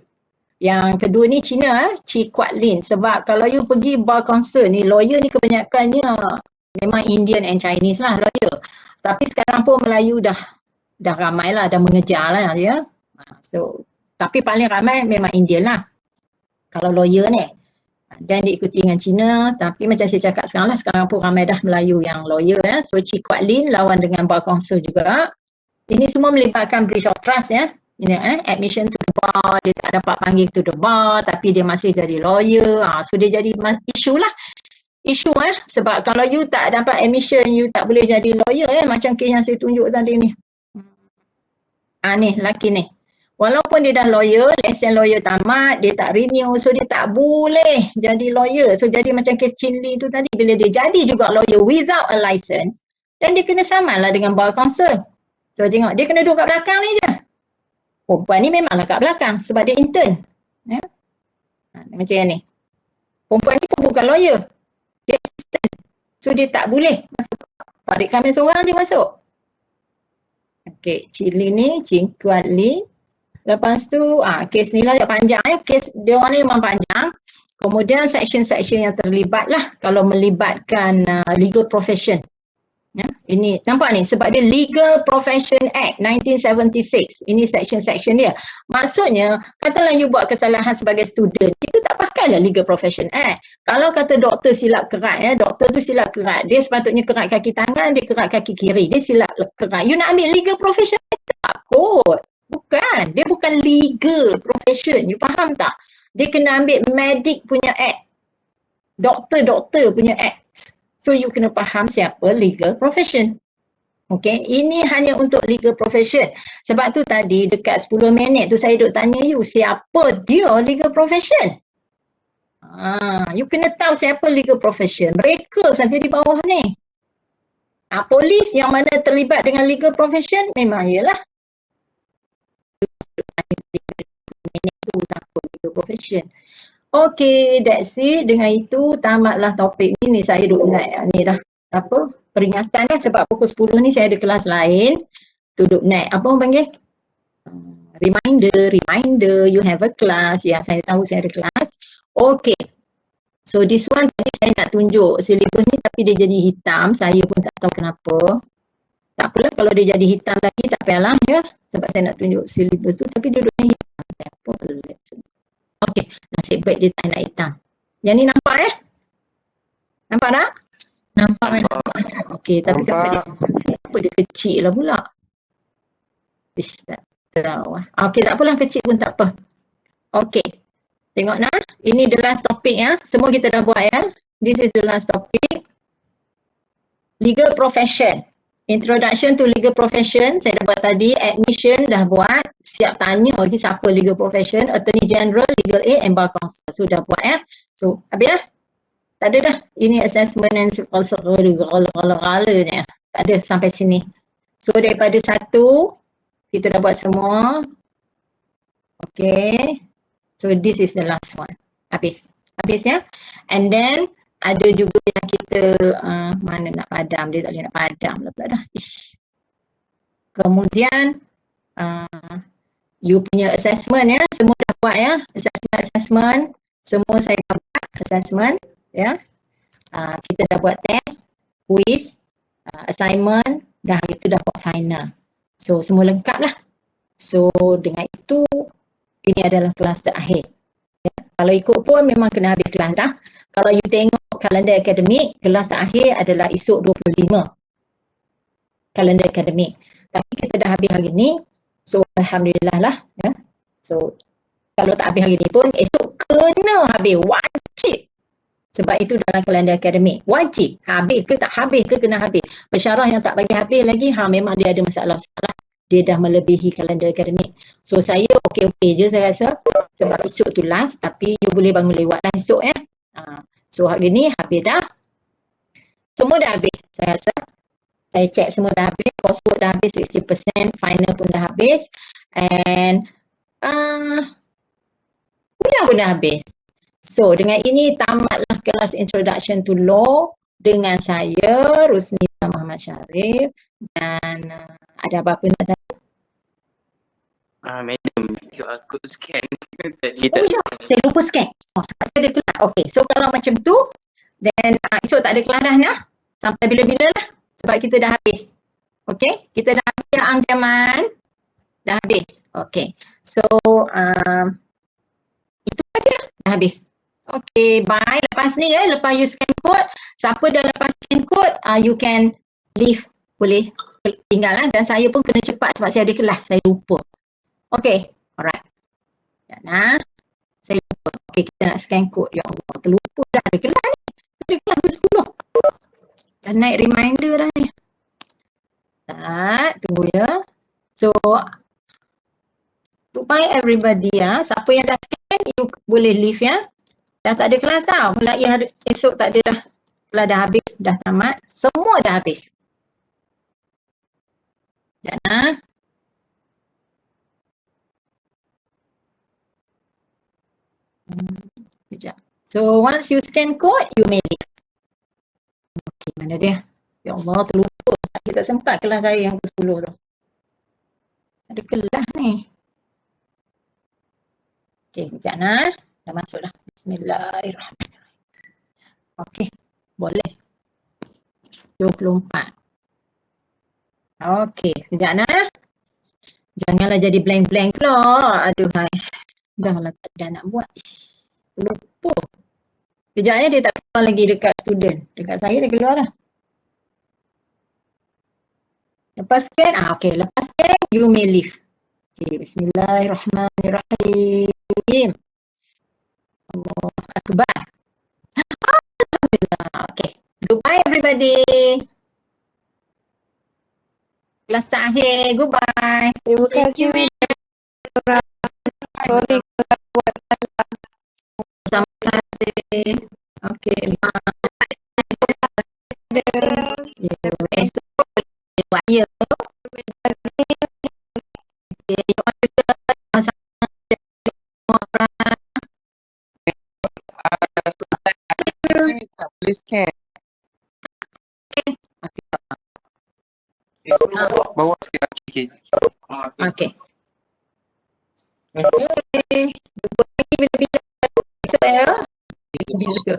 Yang kedua ni Cina Chi Kuat Lin. Sebab kalau you pergi Bar Council ni, lawyer ni kebanyakannya memang Indian and Chinese lah lawyer. Tapi sekarang pun Melayu dah ramai lah, dah mengejar lah dia. So, tapi paling ramai memang Indian lah kalau lawyer ni. Dan diikuti dengan Cina, tapi macam saya cakap sekarang pun ramai dah Melayu yang lawyer So Chi Kuat Lin lawan dengan Bar Council juga. Ini semua melibatkan breach of trust admission to the bar, dia tak dapat panggil to the bar tapi dia masih jadi lawyer. So dia jadi isu lah. isu sebab kalau you tak dapat admission, you tak boleh jadi lawyer macam kes yang saya tunjuk tadi ni. Ni lelaki ni. Walaupun dia dah lawyer, lesen lawyer tamat, dia tak renew, so dia tak boleh jadi lawyer. So jadi macam kes Chin Lee tu tadi, bila dia jadi juga lawyer without a license, dan dia kena saman lah dengan bar council. So tengok, dia kena duduk kat belakang ni je. Perempuan ni memanglah kat belakang sebab dia intern. Ya? Macam yang ni. Perempuan ni pun bukan lawyer. Dia assistant. So dia tak boleh masuk. Farid Kamil seorang dia masuk. Okey, Chin Lee ni, Chin Kuat Lee. Lepas tu, kes ni lah yang panjang kes dia orang ni memang panjang. Kemudian section-section yang terlibat lah kalau melibatkan legal profession. Ya, ini nampak ni sebab dia Legal Profession Act 1976. Ini section-section dia. Maksudnya, katalah you buat kesalahan sebagai student, kita tak pakailah Legal Profession Act. Kalau kata doktor silap kerat, doktor tu silap kerat, dia sepatutnya kerat kaki tangan, dia kerat kaki kiri, dia silap kerat. You nak ambil Legal Profession Act? Takut. Bukan. Dia bukan legal profession. You faham tak? Dia kena ambil medic punya act. Doktor punya act. So you kena faham siapa legal profession. Okay, ini hanya untuk legal profession. Sebab tu tadi dekat 10 minit tu saya duk tanya you, siapa dia legal profession? You kena tahu siapa legal profession. Mereka saja di bawah ni. Polis yang mana terlibat dengan legal profession memang ialah minit tu takut legal profession. Okay, that's it. Dengan itu tamatlah topik ni saya duk naik ni dah peringatan sebab pukul 10 ni saya ada kelas lain. Tu duk naik apa orang panggil? Reminder, you have a class. Ya, saya tahu saya ada kelas. Okay. So this one tadi saya nak tunjuk silibus ni tapi dia jadi hitam. Saya pun tak tahu kenapa. Tak apalah kalau dia jadi hitam lagi tak payahlah ya. Sebab saya nak tunjuk silibus tu tapi dia duduknya hitam. Apa pelik. Okey, nasib baik dia tak nak hitam. Yang ni nampak Nampak tak? Nampak okey, tapi apa dia kecil lah pula. Ish, tak tahu. Okey, tak apalah kecil pun tak apa. Okey. Tengok nah, ini the last topic Semua kita dah buat This is the last topic. Legal profession. Introduction to legal profession, saya dah buat tadi. Admission dah buat. Siap tanya lagi siapa legal profession. Attorney General, Legal Aid and Bar Council. Sudah buat So, habis dah? Tak ada dah. Ini assessment and segala-galanya. Tak ada sampai sini. So, daripada 1, kita dah buat semua. Okay. So, this is the last one. Habis. Habis And then, ada juga yang kita mana nak padam, dia tak boleh nak padam lah pula dah. Ish. Kemudian you punya assessment semua dah buat assessment semua saya dah buat assessment kita dah buat test, quiz, assignment, dah itu dah buat final. So semua lengkap lah. So dengan itu ini adalah kelas terakhir. Kalau ikut pun memang kena habis kelas dah. Kalau you tengok kalender akademik, kelas terakhir adalah esok 25. Kalender akademik. Tapi kita dah habis hari ni. So alhamdulillah lah. So kalau tak habis hari ni pun esok kena habis. Wajib. Sebab itu dalam kalender akademik. Wajib. Habis ke tak habis ke kena habis. Pensyarah yang tak bagi habis lagi, memang dia ada masalah-masalah. Dia dah melebihi kalender akademik. So saya okey-okey je saya rasa. Sebab esok tu last. Tapi you boleh bangun lewat lah esok So hari ni habis dah. Semua dah habis saya rasa. Saya check semua dah habis. Coursework dah habis 60%. Final pun dah habis. And kuliah pun dah habis. So dengan ini tamatlah kelas Introduction to Law dengan saya Rusnita Muhammad Sharif. Dan ada apa-apa nak tanya? Madam, QR code scan. Tadi Oh ya, saya lupa scan. Sebab saya ada kelas. Okay, so kalau macam tu, then esok tak ada kelas dah nah. Sampai bila-bila lah. Sebab kita dah habis. Okay, kita dah habis ancaman. Dah habis. Okay, so itu aja. Dah habis. Okay, bye. Lepas ni lepas you scan code, siapa dah lepas scan code, you can leave. Boleh tinggal lah. Dan saya pun kena cepat sebab saya ada kelas. Saya lupa. Okay, alright. Nah, saya lupa. Okay, kita nak scan code. Ya Allah, terlupa dah ada kelas ni. ada kelas pukul 10. Dah naik reminder dah ni. Tak, tunggu ya. So, supaya everybody ya, siapa yang dah scan, you boleh leave ya. Dah tak ada kelas tau. Mulai hari esok tak ada dah. Setelah dah habis, dah tamat. Semua dah habis. Jana. Sekejap. So, once you scan code, you may leave. Okay, mana dia? Ya Allah, terlupa. Kita sempat kelas saya yang ke-10 tu. Ada kelas ni. Okay, sekejap nah. Dah masuk dah. Bismillahirrahmanirrahim. Okay, boleh. 24. Okay, sekejap nah. Janganlah jadi blank-blank pula. Aduhai. Dah lah tak ada nak buat. Lupa. Sekejap dia tak keluar lagi dekat student. Dekat saya dia keluar dah. Lepas scan, okay. Lepas scan, you may leave. Okay, bismillahirrahmanirrahim. Allah Akbar. Alhamdulillah. Okay. Goodbye everybody. Kelas terakhir. Goodbye. Terima kasih. Sorry kalau buat salah. Terima kasih. Okay. Bye. Esok buat ya. Okay. Tak boleh scan. Bawa sikit. Okay. Okay. Jumpa lagi bila-bila. Esok ya. Bila.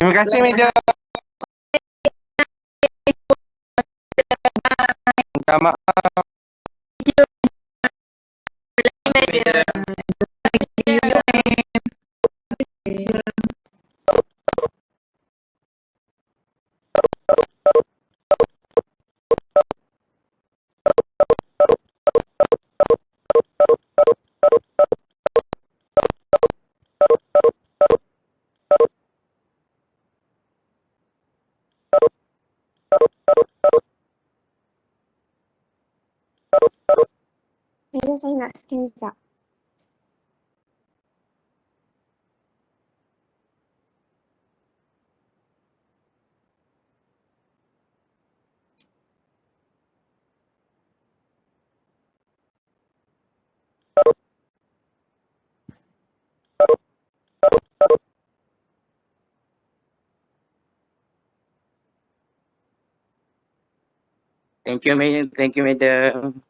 Terima kasih, Madam. Minta maaf. Madam, saya nak scan sekejap. Thank you, madam.